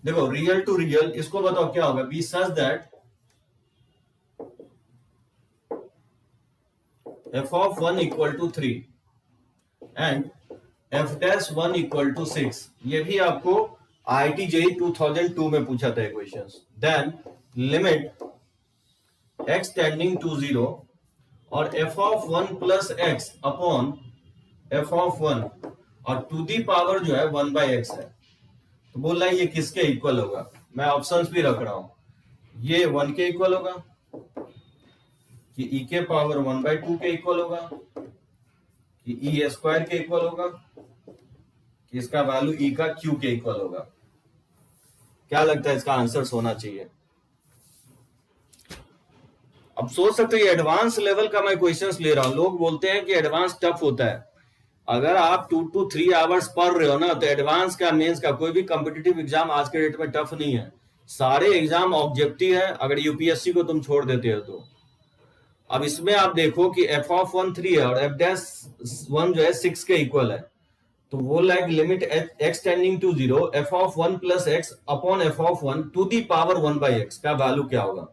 देखो, रियल टू रियल, इसको बताओ क्या होगा? Be such that f of 1 equal to 3 and f'1 equal to 6। ये भी आपको IIT JEE 2002 में पूछा था question. Then limit x tending to 0 और f of 1 plus x upon f of 1 और टू दी पावर जो है 1/x है, तो बोल रहा है ये किसके इक्वल होगा? मैं ऑप्शंस भी रख रहा हूं, ये 1 के इक्वल होगा कि e के पावर 1/2 के इक्वल होगा कि e स्क्वायर के इक्वल होगा कि इसका वैल्यू e का q के इक्वल होगा। क्या लगता है इसका आंसर होना चाहिए? अब सोच सकते हो ये एडवांस लेवल का मैं क्वेश्चंस ले रहा हूं। लोग बोलते हैं कि एडवांस टफ होता है। अगर आप 2 to 3 आवर्स पढ़ रहे हो ना, तो एडवांस का मेंस का कोई भी कॉम्पिटिटिव एग्जाम आज के डेट में टफ नहीं है। सारे एग्जाम ऑब्जेक्टिव है, अगर यूपीएससी को तुम छोड़ देते हो तो। अब इसमें आप देखो कि एफ ऑफ 1 3 है और एफ डैश 1 जो है 6 के इक्वल है। तो वो like limit x tending to 0 f of 1 plus x upon f of 1 to the power 1 by x का वैल्यू क्या होगा।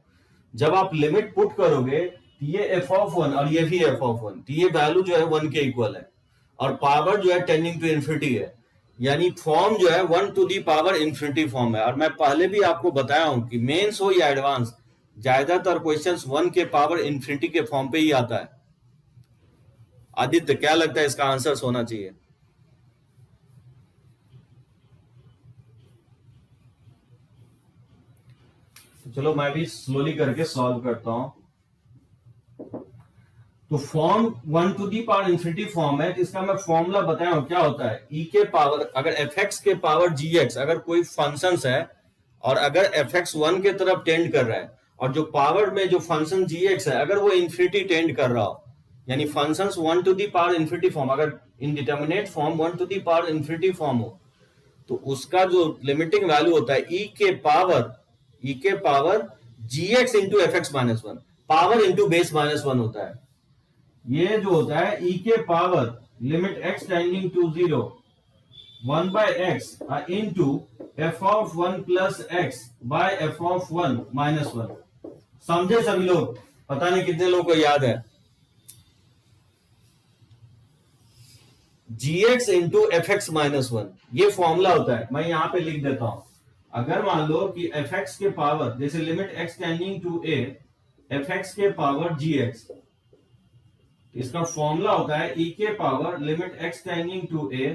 जब आप लिमिट पुट करोगे तो ये एफ ऑफ 1 और ये भी एफ ऑफ 1, तो ये वैल्यू जो है 1 के इक्वल है और पावर जो है टेंडिंग टू इन्फिनिटी है, यानी फॉर्म जो है 1 to the power infinity form है। और मैं पहले भी आपको बताया हूं कि मेंस हो या एडवांस, ज्यादातर क्वेश्चंस 1 के पावर इन्फिनिटी के फॉर्म पे ही आता है। आदित्य क्या लगता है इसका आंसर होना चाहिए? चलो मैं भी स्लोली करके सॉल्व करता हूं। तो form 1 to the power infinity form है, तो इसका मैं फॉर्मूला बताया हूं क्या होता है। e के पावर, अगर एफ एक्स के पावर gx अगर कोई फंक्शन है और अगर एफ एक्स 1 के तरफ टेंड कर रहा है और जो पावर में जो फंक्शन gx है अगर वो इन्फिनिटी टेंड कर रहा हो, यानी function 1 to the power infinity form, अगर indeterminate form 1 to the power infinity form हो, तो उसका जो लिमिटिंग वैल्यू होता है e के power gx into f x minus 1, power into base minus 1 होता है। ये जो होता है e के power limit x tending to 0 1 by x into f of 1 plus x by f of 1 minus 1। समझे सभी लोग? पता नहीं कितने लोगों को याद है। gx into f x minus 1 ये फॉर्मूला होता है। मैं यहां पे लिख देता हूं। अगर मान लो कि एफ एक्स के पावर, जैसे limit x tending to a f x के पावर gx, इसका फॉर्मूला होता है e के power limit x tending to a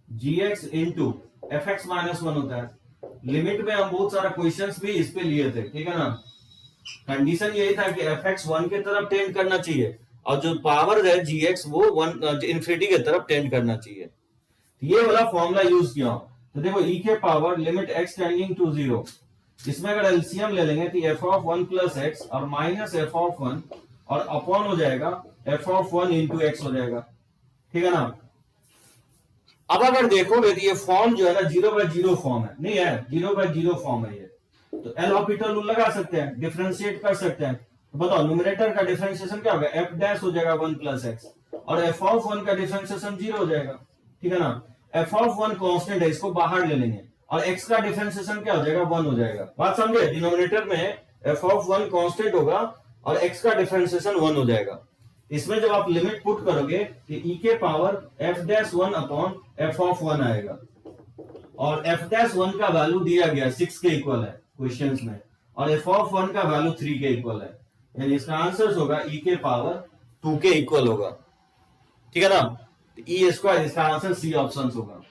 gx into f x minus 1 होता है। लिमिट में हम बहुत सारा क्वेश्चंस भी इस पे लिए थे, ठीक है ना। कंडीशन यही था कि एफ एक्स 1 के तरफ टेंड करना चाहिए और जो पावर है gx वो 1 इन्फिनिटी के तरफ टेंड करना चाहिए। ये वाला फॉर्मूला यूज किया। तो देखो e के power limit x tending to 0, इसमें अगर एलसीएम ले लेंगे तो एफ ऑफ 1 प्लस एक्स और माइनस एफ ऑफ 1 और अपॉन हो जाएगा एफ ऑफ 1 इंटू एक्स हो जाएगा, ठीक है ना। अब अगर देखोगे तो ये फॉर्म जो है ना 0/0 फॉर्म है, नहीं है 0/0 फॉर्म है ये। तो एल ऑर्बिटल रूल लगा सकते हैं, डिफरेंशिएट कर सकते हैं। तो बताओ न्यूमरेटर का डिफरेंशिएशन क्या होगा, एफ डैश हो जाएगा 1 प्लस एक्स और एफ ऑफ 1 का डिफरेंशिएशन 0 हो जाएगा, ठीक है ना। एफ ऑफ 1 कांस्टेंट है, इसको बाहर ले लेंगे और एक्स का डिफरेंशिएशन क्या हो जाएगा 1 हो जाएगा। बात समझे? डिनोमिनेटर में एफ ऑफ 1 कांस्टेंट होगा और एक्स का डिफरेंशिएशन 1 हो जाएगा। इसमें जब आप लिमिट पुट करोगे तो e के power F dash 1 upon f of 1 आएगा और एफ डैश 1 का वैल्यू दिया गया 6 के इक्वल है क्वेश्चंस में और एफ ऑफ 1 का वैल्यू 3 के इक्वल है, यानी इसका आंसर होगा e के पावर 2 के इक्वल होगा, ठीक है ना। ई स्क्वायर, इसका आंसर सी ऑप्शन होगा।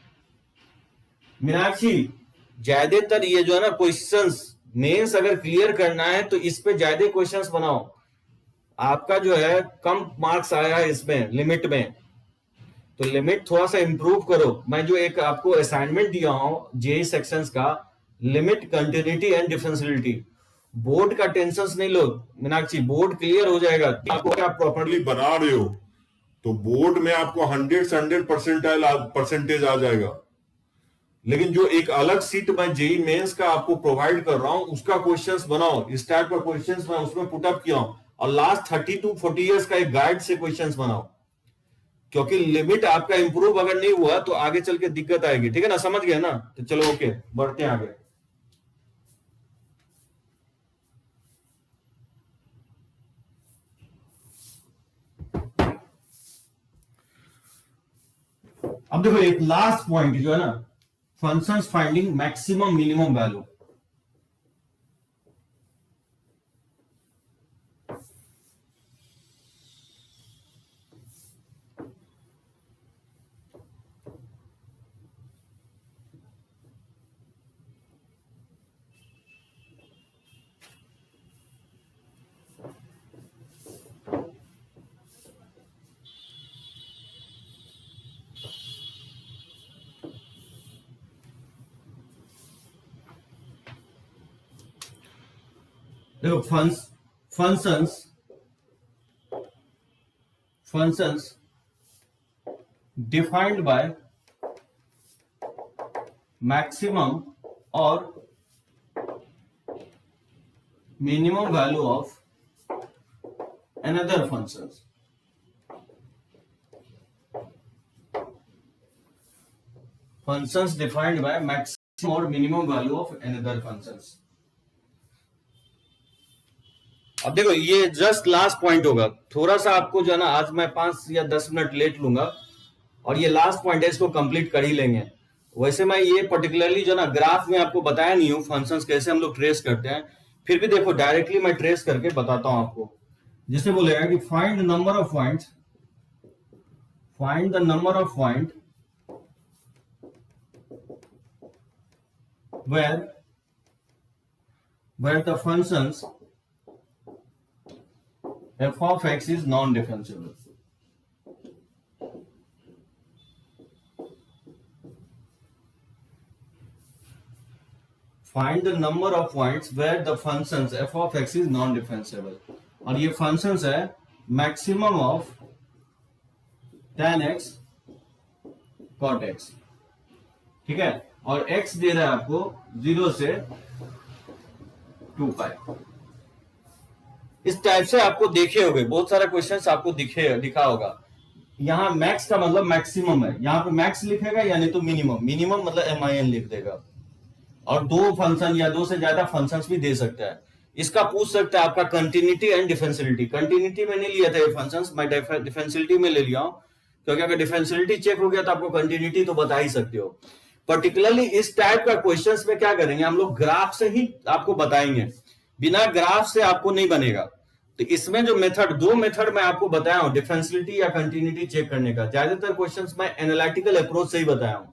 मीनाक्षी ज्यादातर ये जो है ना क्वेश्चंस मेंस अगर क्लियर करना है तो इस पे ज्यादा क्वेश्चंस बनाओ। आपका जो है कम मार्क्स आया है इसमें लिमिट में, तो लिमिट थोड़ा सा इंप्रूव करो। मैं जो एक आपको असाइनमेंट दिया हूं जेई सेक्शंस का, लिमिट कंटिन्यूटी एंड डिफरेंशियलिटी, बोर्ड का टेंशन नहीं लो मीनाक्षी, बोर्ड क्लियर हो जाएगा। आपको आप प्रॉपर्ली बना रहे हो तो बोर्ड में आपको 100 से 100 परसेंटेज आ जाएगा। लेकिन जो एक अलग सीट मैं जेई मेंस का आपको प्रोवाइड कर रहा हूं उसका क्वेश्चंस बनाओ। इस टाइप का क्वेश्चंस मैं उसमें पुटअप किया हूं और लास्ट 30 to 40 इयर्स का एक गाइड से क्वेश्चंस बनाओ, क्योंकि लिमिट आपका इंप्रूव अगर नहीं हुआ तो आगे चल के दिक्कत आएगी, ठीक है ना। समझ गए ना? तो चलो ओके, बढ़ते हैं आगे। अब देखो एक लास्ट पॉइंट जो है ना, functions finding maximum minimum value. देखो functions defined by maximum or minimum value of another functions. Functions defined by maximum or minimum value of another functions. अब देखो ये जस्ट लास्ट पॉइंट होगा, थोड़ा सा आपको जो है ना आज मैं 5 या 10 मिनट लेट लूंगा और ये लास्ट पॉइंट है, इसको कंप्लीट कर ही लेंगे। वैसे मैं ये पर्टिकुलरली जो ना ग्राफ में आपको बताया नहीं हूँ फंक्शंस कैसे हम लोग ट्रेस करते हैं, फिर भी देखो डायरेक्टली मैं ट्रेस करके बताता हूं आपको। जैसे बोलेगा कि find the number of points, find the number of point where the functions f of x is non-differentiable. Find the number of points where the functions f of x is non-differentiable. और ये functions है maximum of tan x cot x, ठीक है, और x दे रहा है आपको 0 से 2 पाई। इस टाइप से आपको देखे होंगे, बहुत सारा क्वेश्चंस आपको दिखा होगा। यहाँ मैक्स का मतलब मैक्सिमम है, यहाँ पे मैक्स लिखेगा या नहीं तो मिनिमम, मिनिमम मतलब MIN लिख देगा। और दो फंक्शन या दो से ज्यादा फंक्शंस भी दे सकता है। इसका पूछ सकता है आपका कंटिन्यूटी एंड डिफरेंशियलिटी। कंटिन्यूटी में नहीं लिया था ये फंक्शंस, मैं डिफरेंशियलिटी में ले लिया हूं, क्योंकि अगर डिफरेंशियलिटी चेक हो गया तो आपको कंटिन्यूटी तो बता ही सकते हो। पर्टिकुलरली इस टाइप का क्वेश्चंस में क्या करेंगे हम लोग, ग्राफ से ही आपको बताएंगे, बिना ग्राफ से आपको नहीं बनेगा। तो इसमें जो मेथड, दो मेथड मैं आपको बताया हूं, डिफरेंशियलिटी या कंटिन्यूटी चेक करने का। ज्यादातर क्वेश्चंस मैं एनालिटिकल अप्रोच से ही बताया हूं।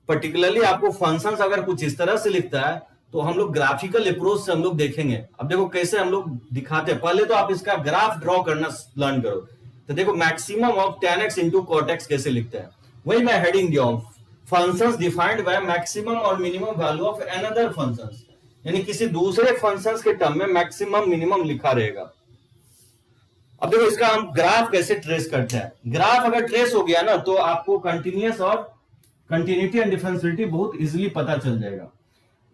पर्टिकुलरली आपको फंक्शंस अगर कुछ इस तरह से लिखता है तो हम लोग ग्राफिकल अप्रोच से हम लोग देखेंगे। अब देखो कैसे हम लोग दिखाते हैं, पहले तो आप इसका ग्राफ ड्रॉ करना लर्न करो। तो देखो maximum of tan x into cot x कैसे लिखते हैं, वही मैं हेडिंग दिया हूं, फंक्शंस डिफाइंड बाय मैक्सिमम और minimum value of another functions, यानी किसी दूसरे फंक्शंस के टर्म में मैक्सिमम मिनिमम लिखा रहेगा। अब देखो इसका हम ग्राफ कैसे ट्रेस करते हैं। ग्राफ अगर ट्रेस हो गया ना तो आपको कंटिन्यूअस और कंटिन्यूटी एंड डिफरेंशियलिटी बहुत इजीली पता चल जाएगा।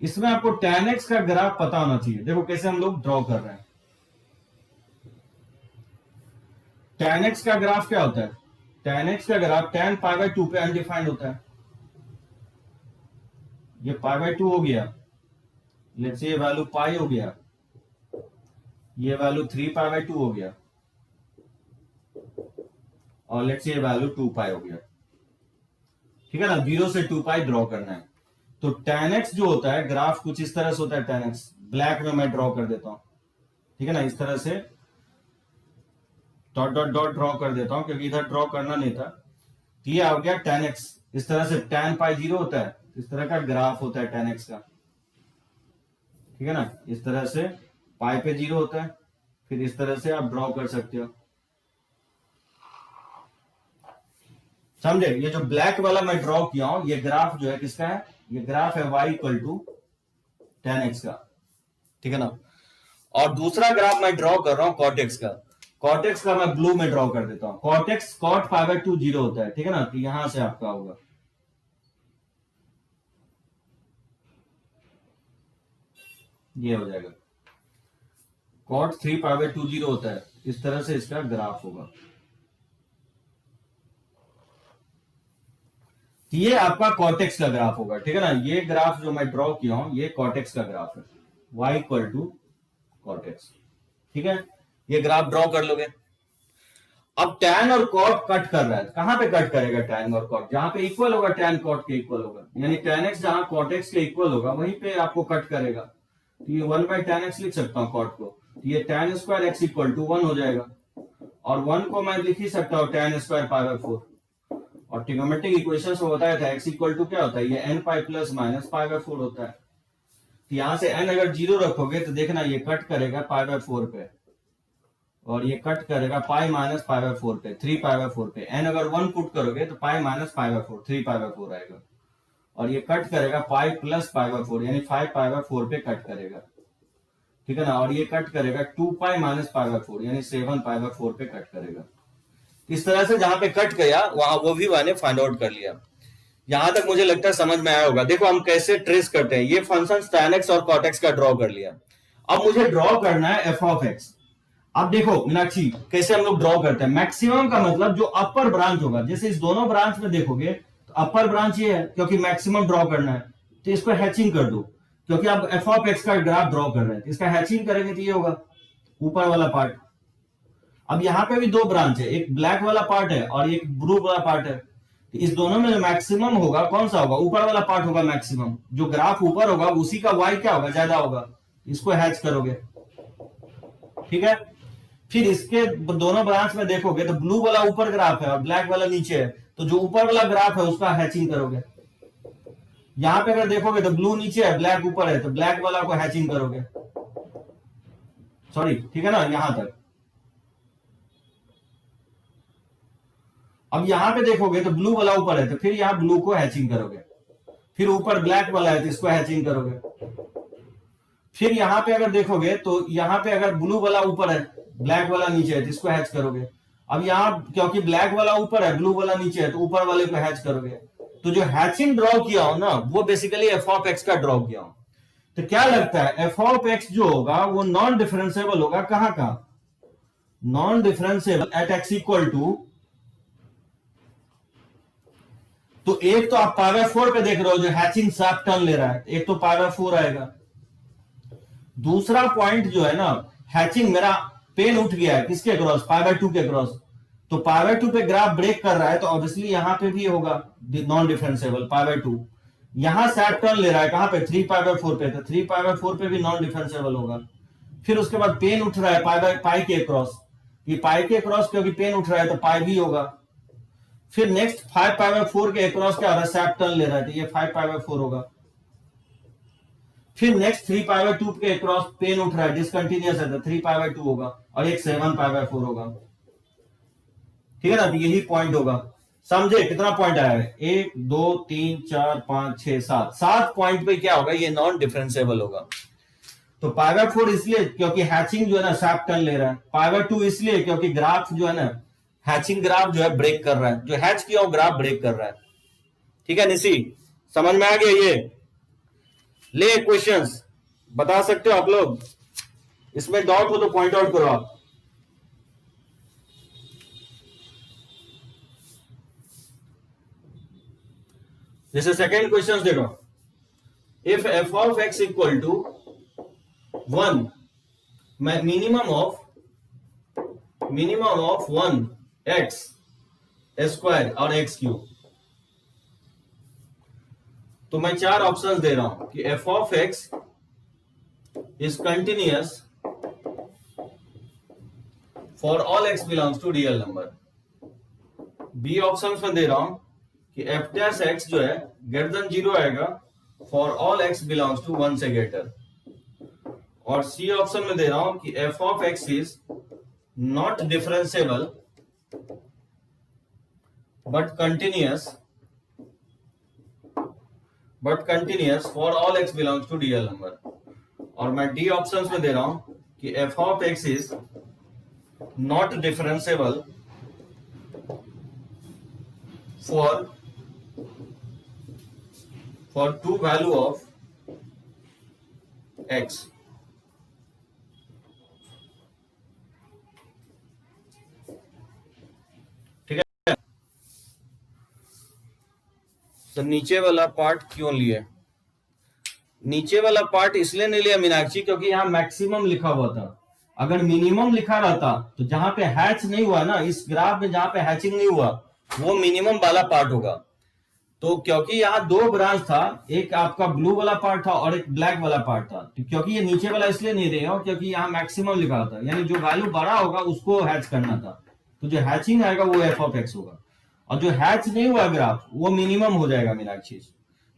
इसमें आपको tan x का ग्राफ पता होना चाहिए। देखो कैसे हम लोग ड्रॉ कर रहे हैं। tan x का ग्राफ क्या होता है, tan x का ग्राफ tan π/2 पे अनडिफाइंड होता है। ये π/2 हो गया, लेट्स से ये वैल्यू पाई हो गया, ये वैल्यू 3 π/2 हो गया, और लेट्स से ये वैल्यू 2 पाई हो गया, ठीक है ना। 0 से 2 पाई ड्रॉ करना है। तो tan x जो होता है ग्राफ कुछ इस तरह से होता है। tan x ब्लैक में मैं ड्रॉ कर देता हूं, ठीक है ना, इस तरह से डॉट डॉट डॉट ड्रॉ कर देता हूं, क्योंकि इधर ड्रॉ करना नहीं था। तो ये आ गया tan x। इस तरह से tan पाई 0 होता है, इस तरह का ग्राफ होता है tan x का, ठीक है ना। इस तरह से पाई पे 0 होता है, फिर इस तरह से आप ड्रॉ कर सकते हो, समझे। ये जो ब्लैक वाला मैं ड्रॉ किया हूं, ये ग्राफ जो है किसका है, ये ग्राफ है y equal to tan x का, ठीक है ना। और दूसरा ग्राफ मैं ड्रॉ कर रहा हूं cot x का। cot x का मैं ब्लू में ड्रॉ कर देता हूं। cot x cot π/2 0 होता है, ठीक है ना। तो यहां से आपका होगा, ये हो जाएगा cot 3 π/2 0 होता है। इस तरह से इसका ग्राफ होगा। ये आपका cot x का ग्राफ होगा, ठीक है ना। ये ग्राफ जो मैं ड्रॉ किया हूं ये cot x का ग्राफ है, y equal to cot x, ठीक है। ये ग्राफ ड्रॉ कर लोगे। अब tan और cot कट कर रहा है, कहां पे कट करेगा tan और cot, जहां पे इक्वल होगा tan cot के इक्वल होगा, यानी tan x जहां cot x के इक्वल होगा वहीं पे आपको कट करेगा। तो ये 1/tan x लिख सकता हूं cot को, तो ये tan square x equal to 1 हो जाएगा, और 1 को मैं लिख ही सकता हूं tan स्क्वायर π/4। और ट्रिग्नोमेट्रिक इक्वेशंस में बताया था x इक्वल टू क्या होता है, ये n पाई प्लस माइनस π/4 होता है। तो यहां से n अगर 0 रखोगे तो देखना ये कट करेगा π/4 पे, और ये कट करेगा पाई माइनस π/4 पे, 3 π/4 पे। n अगर 1 पुट करोगे तो पाई माइनस π/4, 3 π/4 आएगा, और ये कट करेगा पाई प्लस π/4, यानी 5 π/4 पे कट करेगा। ठीक है ना, और ये कट करेगा 2 पाई माइनस पाई बाय 4 यानी 7 पाई बाय 4 पे कट करेगा। इस तरह से जहां पे कट गया वहां वो भी मैंने फाइंड आउट कर लिया। यहां तक मुझे लगता है समझ में आया होगा। देखो हम कैसे ट्रेस करते हैं, ये फंक्शन tan x और cot x का ड्रॉ कर लिया। अब मुझे ड्रॉ करना है f ऑफ x। अब देखो मीनाक्षी कैसे हम लोग ड्रॉ करते हैं, मैक्सिमम का मतलब जो अपर ब्रांच होगा, जैसे इस दोनों ब्रांच में देखोगे तो अपर ब्रांच ये है क्योंकि मैक्सिमम ड्रॉ करना है, तो इसको हैचिंग कर दो क्योंकि आप f ऑफ x का ग्राफ ड्रॉ कर रहे हैं, तो इसका हैचिंग करेंगे तो ये होगा ऊपर वाला पार्ट। अब यहां पे भी दो ब्रांच है, एक ब्लैक वाला पार्ट है और एक ब्लू वाला पार्ट है। इस दोनों में जो मैक्सिमम होगा कौन सा होगा, ऊपर वाला पार्ट होगा मैक्सिमम। जो ग्राफ ऊपर होगा उसी का y क्या होगा, ज्यादा होगा। इसको हैच करोगे, ठीक है। फिर इसके दोनों ब्रांच में देखोगे तो ब्लू वाला ऊपर ग्राफ है और ब्लैक वाला नीचे है, तो जो ऊपर वाला ग्राफ है उसका हैचिंग करोगे। यहां पे अगर देखोगे तो ब्लू नीचे है ब्लैक ऊपर है, तो ब्लैक वाला को हैचिंग करोगे। सॉरी, ठीक है ना, यहां तक। अब यहां पे देखोगे तो ब्लू वाला ऊपर है, तो फिर यहां ब्लू को हैचिंग करोगे। फिर ऊपर ब्लैक वाला है तो इसको हैचिंग करोगे। फिर यहां पे अगर देखोगे तो यहां पे अगर ब्लू वाला ऊपर है ब्लैक वाला नीचे है तो इसको हैच करोगे। अब यहां क्योंकि ब्लैक वाला ऊपर है ब्लू वाला नीचे है तो ऊपर वाले को हैच करोगे। तो जो हैचिंग ड्रॉ किया हो ना वो बेसिकली एफ ऑफ एक्स का ड्रॉ किया हो। तो क्या लगता है एफ ऑफ एक्स जो होगा वो नॉन डिफरेंशिएबल होगा, कहां का, non differentiable at x equal to, तो एक तो आप पाई बाय 4 पे देख रहे हो जो हैचिंग शार्प टर्न ले रहा है, एक तो पाई बाय 4 आएगा। दूसरा पॉइंट जो है ना, हैचिंग मेरा पेन उठ गया है किसके क्रॉस, पाई बाय 2 के क्रॉस, तो पाई बाय 2 पे ग्राफ ब्रेक कर रहा है तो ऑब्वियसली यहां पे भी होगा नॉन डिफरेंशिएबल पाई बाय 2। यहां शार्प टर्न ले रहा है कहां पे, 3 पाई बाय 4 पे, तो 3 पाई बाय 4 पे भी नॉन डिफरेंशिएबल होगा। फिर उसके बाद पेन उठ रहा है पाई बाय पाई के क्रॉस, ये पाई के क्रॉस क्योंकि पेन उठ रहा है तो पाई भी होगा। फिर नेक्स्ट 5 पाई बाय 4 के अक्रॉस क्या हो रहा है, शार्प टर्न ले रहा है तो ये 5 पाई बाय 4 होगा। फिर नेक्स्ट 3 पाई बाय 2 के अक्रॉस पेन उठ रहा है, डिसकंटिन्यूअस है तो 3 पाई बाय 2 होगा और एक 7 पाई बाय 4 होगा, ठीक है ना। तो यही पॉइंट होगा। समझे कितना पॉइंट आया है, 1 2 3 4 5 6 7, 7 पॉइंट पे क्या होगा, ये नॉन डिफरेंशिएबल होगा। तो पाई बाय 4 इसलिए क्योंकि हैचिंग जो है ना शार्प टर्न ले रहा है, पाई बाय 2 इसलिए क्योंकि ग्राफ जो है ना हैचिंग ग्राफ जो है ब्रेक कर रहा है, जो हैच किया हो ग्राफ ब्रेक कर रहा है, ठीक है। निशी समझ में आ गया ये, ले क्वेश्चंस बता सकते हो आप लोग, इसमें डाउट हो तो पॉइंट आउट करो आप। जैसे सेकेंड क्वेश्चन देखो, if f of x equal to 1 minimum of 1 x square और एक्स क्यूब, तो मैं 4 ऑप्शंस दे रहा हूं कि f of x is continuous for all x belongs to real number. B option में दे रहा हूं कि एफ डैश एक्स जो है ग्रेटर देन 0 आएगा for all x belongs to 1 से ग्रेटर। और सी ऑप्शन में दे रहा हूं कि f of x is not differentiable but continuous for all x belongs to real number। और मैं डी ऑप्शंस में दे रहा हूं कि f of x is not differentiable for two value of x। तो नीचे वाला पार्ट क्यों लिए, नीचे वाला पार्ट इसलिए नहीं लिया मीनाक्षी क्योंकि यहां मैक्सिमम लिखा हुआ था। अगर मिनिमम लिखा रहता तो जहां पे हैच नहीं हुआ ना, इस ग्राफ में जहां पे हैचिंग नहीं हुआ वो मिनिमम वाला पार्ट होगा। तो क्योंकि यहाँ 2 ब्रांच था, एक आपका ब्लू वाला पार्ट था और एक ब्लैक वाला पार्ट था, तो क्योंकि ये नीचे वाला इसलिए नहीं रहे हो क्योंकि यहाँ मैक्सिमम लिखा था, यानी जो वैल्यू बड़ा होगा उसको हैच करना था, तो जो हैचिंग आएगा वो एफ ऑफ एक्स होगा, और जो हैच नहीं हुआ ग्राफ वो मिनिमम हो जाएगा मीनाक्षी।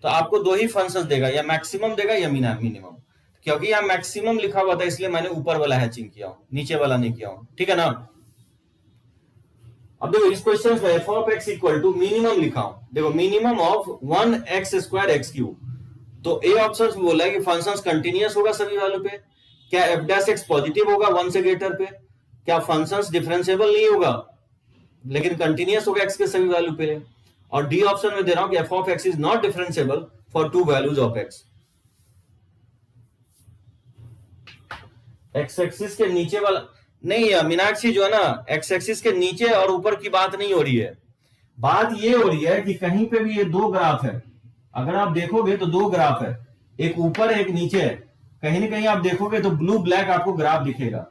तो आपको 2 ही फंक्शंस देगा, या मैक्सिमम देगा या मिनिमम। क्योंकि यहाँ मैक्सिमम लिखा हुआ था इसलिए मैंने ऊपर वाला हैचिंग किया हूं, नीचे वाला नहीं किया हूं, ठीक है ना। अब देखो इस क्वेश्चन में f of x equal to minimum लिखा हूं, देखो minimum of 1 x square x cube. तो ए ऑप्शन में बोला है कि फंक्शंस कंटिन्यूअस होगा सभी वालों पे, क्या एफ डैश एक्स पॉजिटिव होगा 1 से ग्रेटर पे? क्या फंक्शंस डिफरेंशिएबल नहीं होगा लेकिन कंटिन्यूअस होगा एक्स के सभी वैल्यू पे? और डी ऑप्शन में दे रहा हूं कि f of x is not differentiable for 2 values of x. X axis के नीचे वाला नहीं है मीनाक्षी, जो है ना एक्स एक्सिस के नीचे और ऊपर की बात नहीं हो रही है। बात ये हो रही है कि कहीं पे भी ये दो ग्राफ है, अगर आप देखोगे तो दो ग्राफ है, एक ऊपर एक नीचे है। कहीं ना कहीं आप देखोगे तो ब्लू ब्लैक आपको ग्राफ दिखेगा।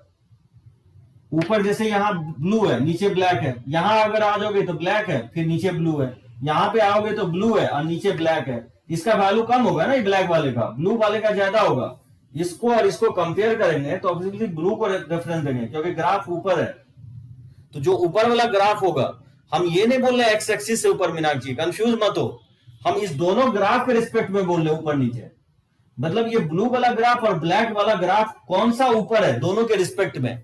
ऊपर जैसे यहां ब्लू है नीचे ब्लैक है, यहां अगर आ जाओगे तो ब्लैक है फिर नीचे ब्लू है, यहां पे आओगे तो ब्लू है और नीचे ब्लैक है। इसका वैल्यू कम होगा ना ब्लैक वाले का, ब्लू वाले का ज्यादा होगा। इसको और इसको कंपेयर करेंगे तो ऑब्वियसली ब्लू को रेफरेंस देंगे क्योंकि ग्राफ ऊपर है। तो जो ऊपर वाला ग्राफ होगा, हम ये नहीं बोल रहे एक्स एक्सिस से ऊपर, मीनाक्षी कंफ्यूज मत हो, हम इस दोनों ग्राफ के रिस्पेक्ट में बोल रहे हैं ऊपर नीचे। मतलब ये ब्लू वाला ग्राफ और ब्लैक वाला ग्राफ कौन सा ऊपर है दोनों के रिस्पेक्ट में।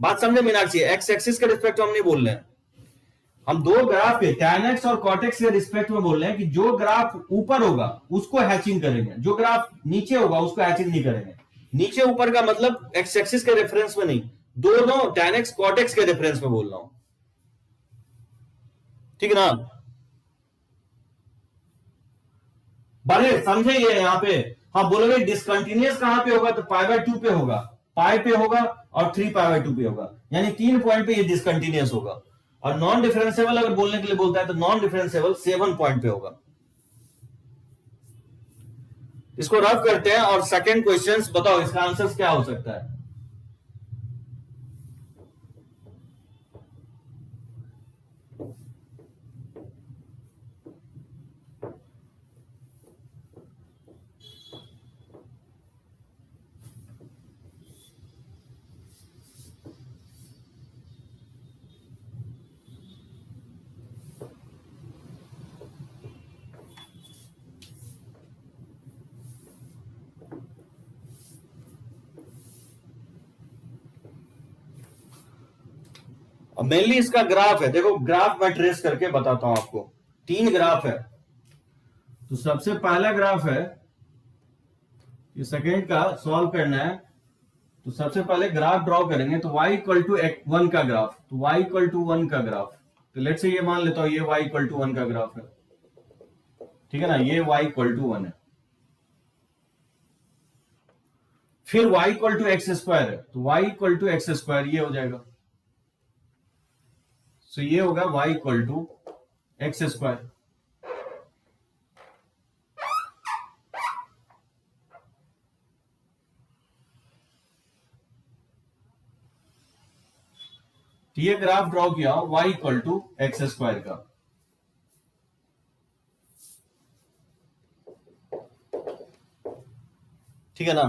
बात समझे मीनाक्षी? एक्स एक्सिस के रिस्पेक्ट में हम नहीं बोल रहे हैं, हम दो ग्राफ के tan x और cot x के रिस्पेक्ट में बोल रहे हैं कि जो ग्राफ ऊपर होगा उसको हैचिंग करेंगे, जो ग्राफ नीचे होगा उसको हैचिंग नहीं करेंगे। नीचे ऊपर का मतलब एक्स एक्सिस के रेफरेंस में नहीं, दोनों tan x cot x के रेफरेंस में बोल रहा हूं, ठीक ना? बड़े समझे ये यहां पे? हाँ बोलोगे डिसकंटिन्यूअस कहां पे होगा? तो π/2 पे होगा, पाई पे होगा और 3π/2 पे होगा, यानी 3 पॉइंट पे ये डिसकंटिन्यूअस होगा। और नॉन डिफरेंशिएबल अगर बोलने के लिए बोलता है तो नॉन डिफरेंशिएबल 7 पॉइंट पे होगा। इसको रफ करते हैं और सेकंड क्वेश्चन बताओ इसका आंसर क्या हो सकता है? मेनली इसका ग्राफ है, देखो ग्राफ मैं ट्रेस करके बताता हूं आपको। 3 ग्राफ है, तो सबसे पहला ग्राफ है, ये सेकेंड का सॉल्व करना है। तो सबसे पहले ग्राफ ड्रॉ करेंगे तो y इक्वल टू 1 का ग्राफ, तो y इक्वल टू 1 का ग्राफ, तो लेट्स से ये मान लेता हूं ये y इक्वल टू 1 का ग्राफ है, ठीक है ना? ये y इक्वल टू 1 है। फिर y equal to x square है, तो y equal to x square ये हो जाएगा। सो ये होगा y equal to x square. ये ग्राफ ड्रॉ किया y equal to x square का। ठीक है ना?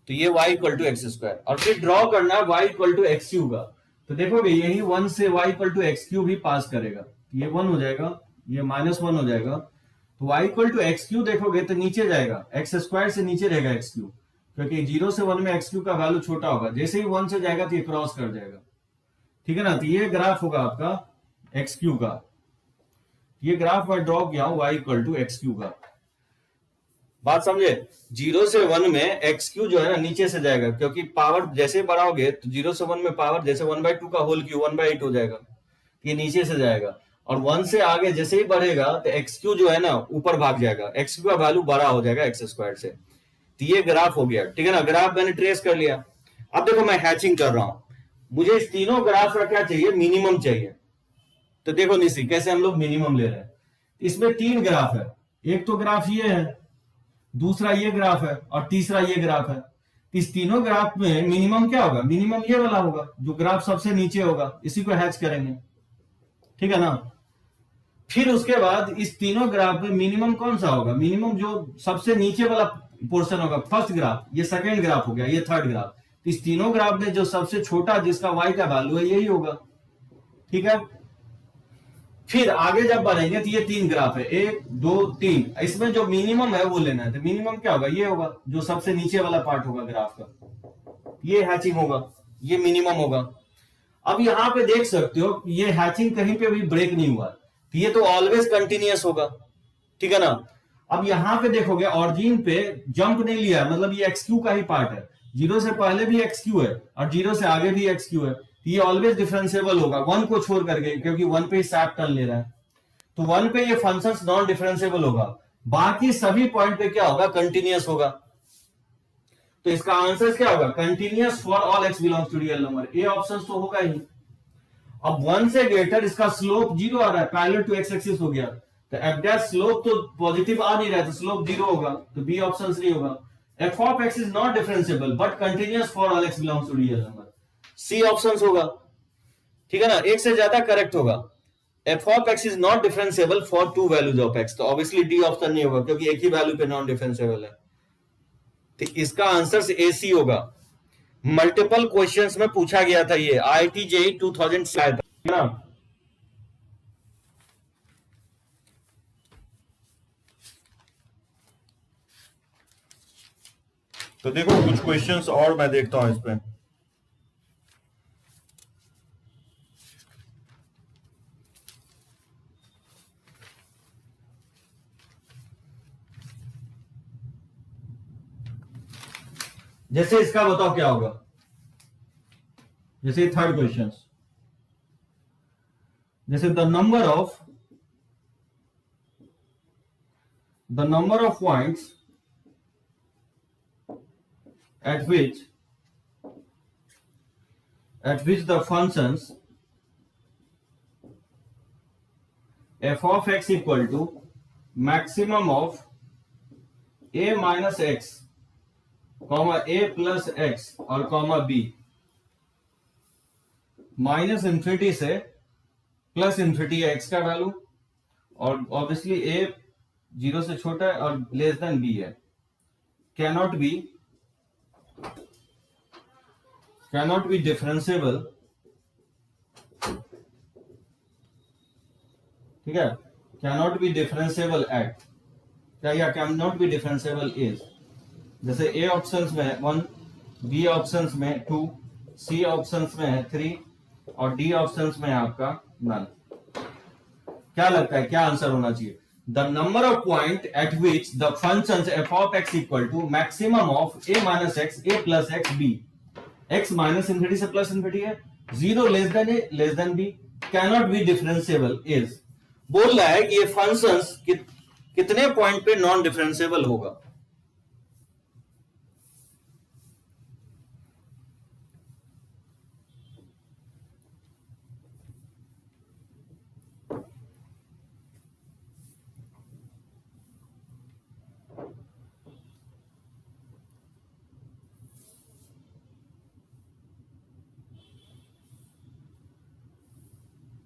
तो ये y equal to x square, और फिर ड्रॉ करना है y equal to x cube का। तो देखोगे यही 1 से y equal to x cube भी पास करेगा, ये 1 हो जाएगा, ये -1 हो जाएगा। तो y equal to x cube देखोगे तो नीचे जाएगा, एक्स स्क्वायर से नीचे रहेगा एक्स क्यू, क्योंकि 0 से 1 में एक्स क्यू का वैल्यू छोटा होगा, जैसे ही 1 से जाएगा तो ये क्रॉस कर जाएगा। ठीक है ना? तो ये ग्राफ होगा आपका एक्स क्यू का। ये ग्राफ मैं ड्रॉ किया हूं y equal to x cube का। बात समझे? 0 से 1 में एक्स क्यू जो है ना नीचे से जाएगा, क्योंकि पावर जैसे बढ़ाओगे तो 0 से 1 में पावर जैसे 1/2 का होल क्यू 1/8 हो जाएगा, ये नीचे से जाएगा। और 1 से आगे जैसे ही बढ़ेगा तो एक्स क्यू जो है ना ऊपर भाग जाएगा, एक्स क्यू का वैल्यू बड़ा हो जाएगा एक्स स्क्वायर से। तो ये ग्राफ हो गया, ठीक है ना? ग्राफ मैंने ट्रेस कर लिया। अब देखो मैं हैचिंग कर रहा हूं, मुझे इस तीनों ग्राफ का क्या चाहिए? मिनिमम चाहिए। तो देखो निशी कैसे हम लोग मिनिमम ले रहे हैं। इसमें 3 ग्राफ है, एक तो ग्राफ ये है, दूसरा ये ग्राफ है और तीसरा ये ग्राफ है। इस तीनों ग्राफ में मिनिमम क्या होगा? मिनिमम ये वाला होगा, जो ग्राफ सबसे नीचे होगा, इसी को हैच करेंगे। ठीक है ना? फिर उसके बाद इस तीनों ग्राफ में मिनिमम कौन सा होगा? मिनिमम जो सबसे नीचे वाला पोर्शन होगा, फर्स्ट ग्राफ, ये सेकेंड ग्राफ हो गया, ये थर्ड ग्राफ। इस तीनों ग्राफ में जो सबसे छोटा जिसका y का वैल्यू है यही होगा। ठीक है? फिर आगे जब बढ़ेंगे तो ये 3 ग्राफ है, 1 2 3, इसमें जो मिनिमम है वो लेना है। तो मिनिमम क्या होगा? ये होगा, जो सबसे नीचे वाला पार्ट होगा ग्राफ का, ये हैचिंग होगा, ये मिनिमम होगा। अब यहां पे देख सकते हो ये हैचिंग कहीं पे भी ब्रेक नहीं हुआ, तो ये तो ऑलवेज कंटिन्यूअस होगा। ठीक है ना? अब यहां पे देखोगे ऑरिजिन पे जंप नहीं लिया, मतलब ये एक्स क्यू का ही पार्ट है, जीरो से पहले भी एक्स क्यू है और जीरो से आगे भी एक्स क्यू है, तो ये ऑलवेज डिफरेंशिएबल होगा वन को छोड़ करके, क्योंकि वन पे सैप टर्न ले रहा है, तो वन पे ये फंक्शंस नॉन डिफरेंशिएबल होगा। बाकी सभी पॉइंट पे क्या होगा, कंटिन्यूअस होगा। तो इसका आंसर क्या होगा, continuous for all x belongs to real number. A option तो होगा ही। अब वन से ग्रेटर इसका स्लोप जीरो आ रहा है, पैरेलल टू एक्स एक्सिस हो गया, तो एफ डैश स्लोप तो पॉजिटिव आ नहीं रहा है, तो स्लोप जीरो होगा, तो बी ऑप्शन नहीं होगा। F of x is not differentiable but continuous for all x belongs to real number, C option होगा। ठीक है ना, एक से ज्यादा करेक्ट होगा। F of x is not differentiable for two values of x, तो ऑब्वियसली डी ऑप्शन नहीं होगा, क्योंकि एक ही वैल्यू पे नॉन डिफरेंशिएबल है। तो इसका आंसर ए सी होगा। मल्टीपल क्वेश्चंस में पूछा गया था ये, आईआईटी जेईई 2000 से आया था ना। तो देखो कुछ क्वेश्चंस और मैं देखता हूं इस पे। जैसे इसका बताओ क्या होगा, जैसे थर्ड क्वेश्चन, जैसे the number of points at which the functions f of x equal to maximum of a minus x comma a plus x और comma b माइनस इंफिनिटी से प्लस इंफिनिटी है x का value, और obviously a zero से छोटा है और less than b है, cannot be differentiable, ठीक है, cannot be differentiable at क्या, या cannot be differentiable is। जैसे A ऑप्शंस में है 1, B ऑप्शंस में 2, C ऑप्शंस में है 3 और D ऑप्शंस में है आपका नन। क्या लगता है क्या आंसर होना चाहिए, the number of point at which the functions f of x equal to maximum of a minus x a plus x b, x minus infinity से प्लस इंफिनिटी है, zero less than a less than b, cannot be differentiable is. बोल रहा है कि ये functions कितने point पे non differentiable होगा।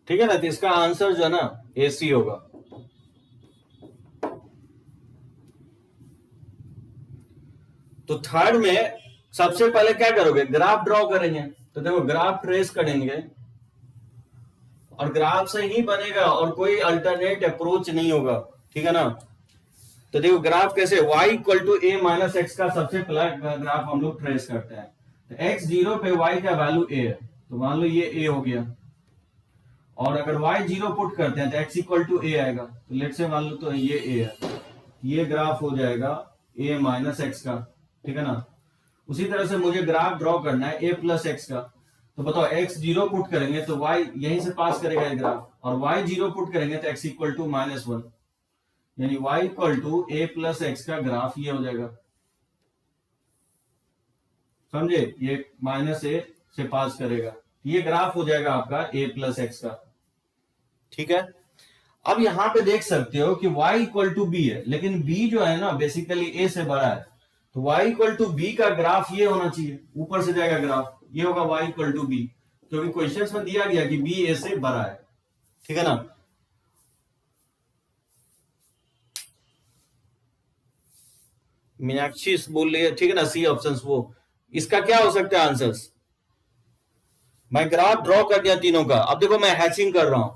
ठीक है ना, तो इसका आंसर जो है ना एसी होगा। तो थर्ड में सबसे पहले क्या करोगे, ग्राफ ड्रॉ करेंगे। तो देखो ग्राफ ट्रेस करेंगे और ग्राफ से ही बनेगा और कोई अल्टरनेट अप्रोच नहीं होगा, ठीक है ना। तो देखो ग्राफ कैसे, y equal to a minus x का सबसे पहला ग्राफ हम लोग ट्रेस करते हैं। तो x जीरो पे y का वैल्यू a है, तो मान लो ये a हो गया, और अगर y जीरो पुट करते हैं तो x इक्वल टू a आएगा। तो लेट से मान लो तो ये a है, ये ग्राफ हो जाएगा a माइनस एक्स का, ठीक है ना। उसी तरह से मुझे ग्राफ ड्रॉ करना है a प्लस एक्स का। तो बताओ x जीरो पुट करेंगे तो y यहीं से पास करेगा ये ग्राफ, और y जीरो पुट करेंगे तो x equal to minus one, यानी y equal to a plus x का ग्राफ ये हो जाएगा। समझे, ये माइनस a से पास करेगा, ये ग्राफ हो जाएगा आपका a प्लस एक्स का, ठीक है। अब यहां पे देख सकते हो कि y इक्वल टू बी है, लेकिन b जो है ना बेसिकली a से बड़ा है, तो y इक्वल टू बी का ग्राफ ये होना चाहिए, ऊपर से जाएगा ग्राफ, ये होगा y इक्वल टू बी, क्योंकि क्वेश्चन में दिया गया कि b a से बड़ा है, ठीक है ना। मीनाक्षी बोल रही है, ठीक है ना, सी ऑप्शन। वो इसका क्या हो सकता है आंसर्स, मैं ग्राफ ड्रॉ कर दिया तीनों का। अब देखो मैं हैचिंग कर रहा हूं,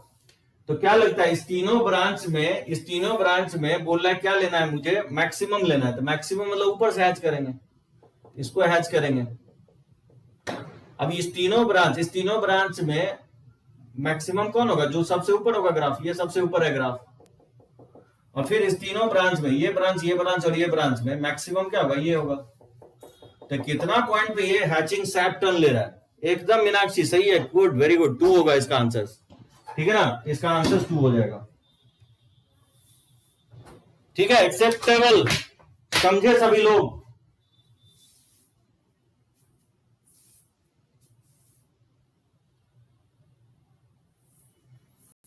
तो क्या लगता है इस तीनों ब्रांच में बोल रहा है क्या लेना है मुझे, मैक्सिमम लेना है। तो मैक्सिमम मतलब ऊपर से हैच करेंगे, इसको हैच करेंगे। अब इस तीनों ब्रांच में मैक्सिमम कौन होगा, जो सबसे ऊपर होगा ग्राफ, ये सबसे ऊपर है ग्राफ। और फिर इस तीनों ब्रांच में ये ब्रांच और ये ब्रांच में मैक्सिमम क्या होगा, ये होगा। तो कितना पॉइंट पे ये हैचिंग सैप टर्न ले रहा है? एकदम मीनाक्षी सही है, गुड, वेरी गुड, 2 होगा इसका आंसर। ठीक है ना, इसका आंसर 2 हो जाएगा। ठीक है, एक्सेप्टेबल, समझे सभी लोग?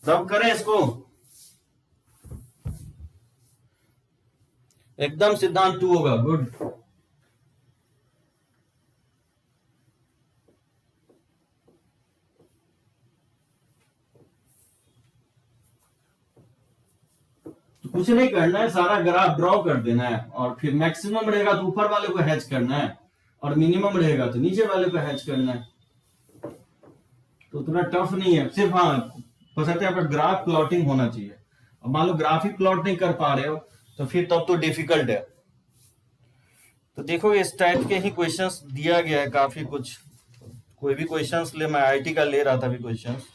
सब करें इसको, एकदम सिद्धांत 2 होगा, गुड। तो कुछ नहीं करना है, सारा ग्राफ ड्रॉ कर देना है, और फिर मैक्सिमम रहेगा तो ऊपर वाले को हैच करना है, और मिनिमम रहेगा तो नीचे वाले को हैच करना है। तो उतना टफ नहीं है, सिर्फ हाँ बशर्ते आपका ग्राफ प्लॉटिंग होना चाहिए। अब मान लो ग्राफ ही प्लॉट नहीं कर पा रहे हो तो फिर तब तो डिफिकल्ट है। तो देखो इस टाइप के ही क्वेश्चंस दिया गया है काफी कुछ। कोई भी क्वेश्चंस ले, मैं आईटी का ले रहा था अभी क्वेश्चंस।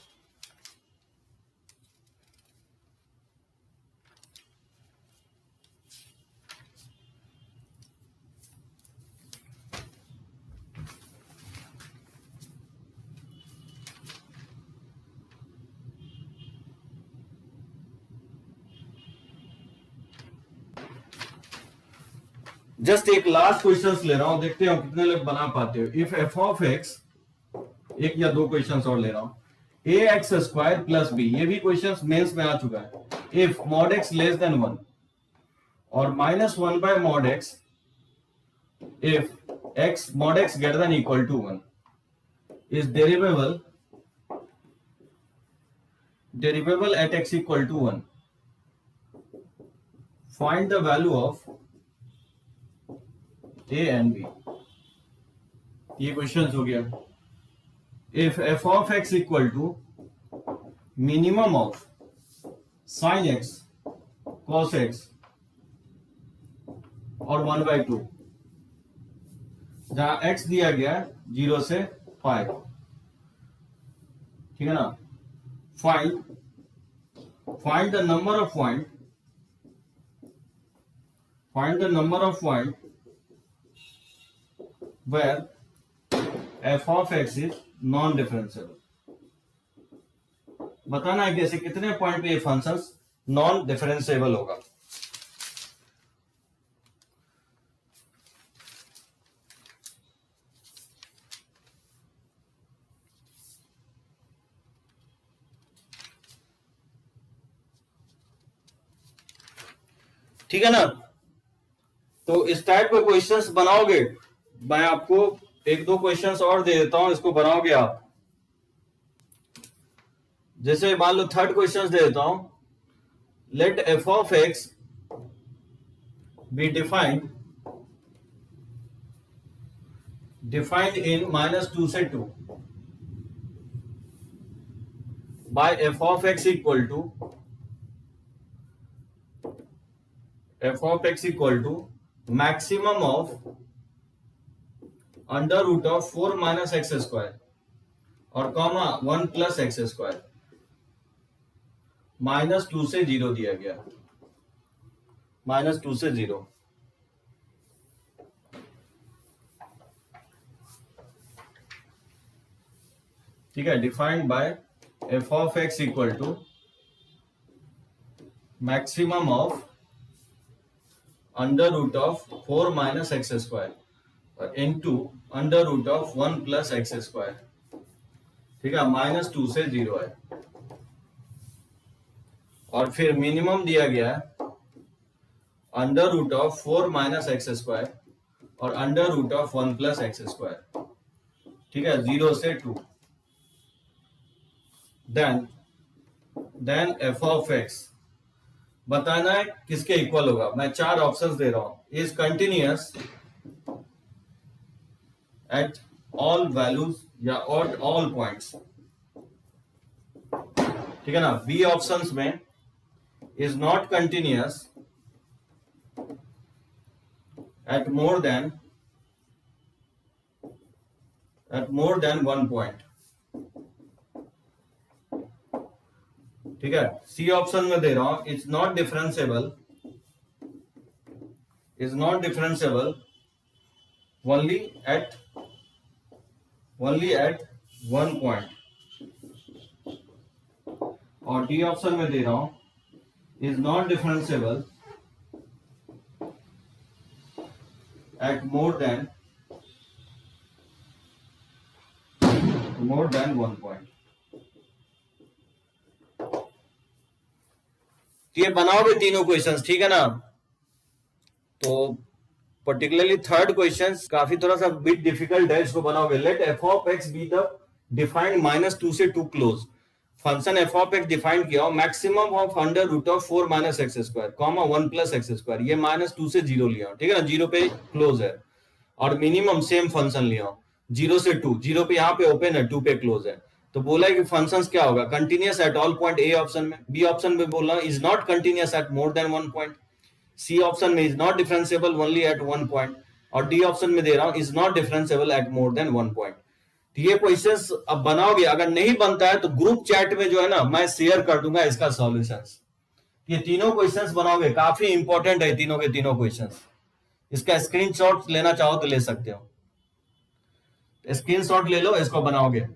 जस्ट एक लास्ट क्वेश्चंस ले रहा हूं, देखते हैं कितने लोग बना पाते हो। इफ एफ ऑफ एक्स, एक या दो क्वेश्चंस और ले रहा हूं। A x square plus b, ये भी क्वेश्चंस मेंस में आ चुका है। If mod x less than 1 और minus 1 by mod x if x mod x greater than equal to 1 is derivable at x equal to 1. Find the value of a and b. ये question हो गया। If f of x equal to minimum of sin x, cos x और 1/2, जहां x दिया गया 0 से 5, ठीक है ना। find the number of point where f of x is non differentiable. बताना है कैसे, कितने पॉइंट पे ये फंक्शन नॉन डिफरेंशिएबल होगा। ठीक है ना। तो इस टाइप के क्वेश्चंस बनाओगे, मैं आपको एक दो क्वेश्चंस और दे देता हूं, इसको बनाओगे आप। जैसे मान लो थर्ड क्वेश्चंस दे देता हूं। Let f of x be defined in -2 से 2 by f of x equal to maximum of under root of 4 minus x square और कॉमा 1 प्लस एक्स स्क्वायर, -2 से 0 दिया गया, -2 से 0। ठीक है, defined by f of x equal to maximum of under root of 4 minus x square और into under root of 1 plus x square. ठीक है, -2 से 0 है। और फिर मिनिमम दिया गया है under root of 4 minus x square और under root of 1 plus x square. ठीक है, 0 से 2। देन एफ ऑफ एक्स बताना है किसके इक्वल होगा। मैं 4 ऑप्शंस दे रहा हूं। Is continuous at all values या ऑट ऑल पॉइंट्स। ठीक है ना। बी ऑप्शंस में is not continuous at more than 1 point. ठीक है, सी ऑप्शन में दे रहा हूं it's not differentiable only at 1 point, और डी ऑप्शन में दे रहा हूं is not differentiable at more than 1 point. ये बनाओगे तीनों क्वेश्चंस, ठीक है ना। तो पर्टिकुलरली थर्ड क्वेश्चन काफी थोड़ा सा बिट डिफिकल्ट है, इसको बनाओगे। Let f of x be the defined -2 से 2 close. Function f of x defined किया हो maximum of under root of 4 minus x square comma 1 plus x square. ये -2 से 0 लिया हो, ठीक है ना, 0 पे क्लोज है। और मिनिमम सेम फंक्शन लिया हो 0 से 2, 0 पे यहाँ पे ओपन है, 2 पे क्लोज है। तो बोला है कि फंक्शंस क्या होगा, continuous at all point A option में। बी ऑप्शन में बोला is not continuous at more than 1 point. C option में is not differentiable only at 1 point, और डी ऑप्शन में दे रहा हूं is not differentiable at more than 1 point. तो ये क्वेश्चंस अब बनाओगे, अगर नहीं बनता है तो ग्रुप चैट में जो है ना मैं शेयर कर दूंगा इसका सॉल्यूशंस। ये तीनों क्वेश्चंस बनाओगे, काफी इंपॉर्टेंट है तीनों के तीनों क्वेश्चंस। इसका स्क्रीनशॉट लेना चाहो तो ले सकते हो, स्क्रीनशॉट ले लो, इसको बनाओगे,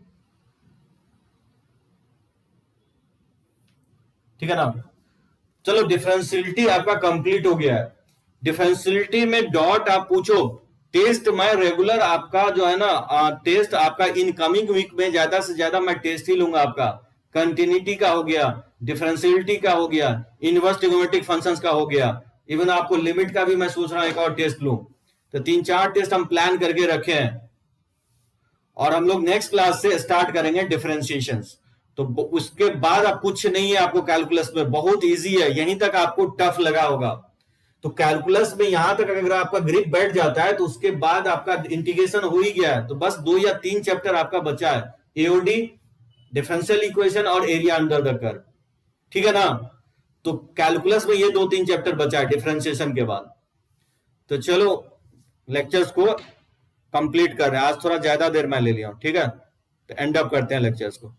ठीक है ना। चलो डिफरेंशियलिटी आपका कंप्लीट हो गया है। डिफरेंशियलिटी में डॉट आप पूछो, टेस्ट मैं रेगुलर आपका जो है ना टेस्ट आपका इनकमिंग वीक में ज्यादा से ज्यादा मैं टेस्ट ही लूंगा आपका। कंटिन्यूटी का हो गया, डिफरेंशियलिटी का हो गया, इनवर्स ट्रिगोनोमेट्रिक फंक्शंस का हो गया, इवन आपको लिमिट का भी मैं सोच रहा हूं एक और टेस्ट लूं। तो 3-4 टेस्ट हम प्लान करके रखे हैं, और हम लोग नेक्स्ट क्लास से स्टार्ट करेंगे डिफरेंशिएशंस। तो उसके बाद अब कुछ नहीं है आपको कैलकुलस में, बहुत इजी है, यहीं तक आपको टफ लगा होगा। तो कैलकुलस में यहां तक अगर आपका ग्रिप बैठ जाता है तो उसके बाद आपका इंटीग्रेशन हो ही गया है। तो बस 2 या 3 चैप्टर आपका बचा है, एओडी, डिफरेंशियल इक्वेशन और एरिया अंडर द कर्व, ठीक है ना। तो कैलकुलस में ये 2-3 चैप्टर बचा है डिफरेंशिएशन के बाद। तो चलो लेक्चर्स को कंप्लीट कर रहे हैं, आज थोड़ा ज्यादा देर मैं ले लिया हूं, ठीक है। तो एंड अप करते हैं लेक्चर्स को।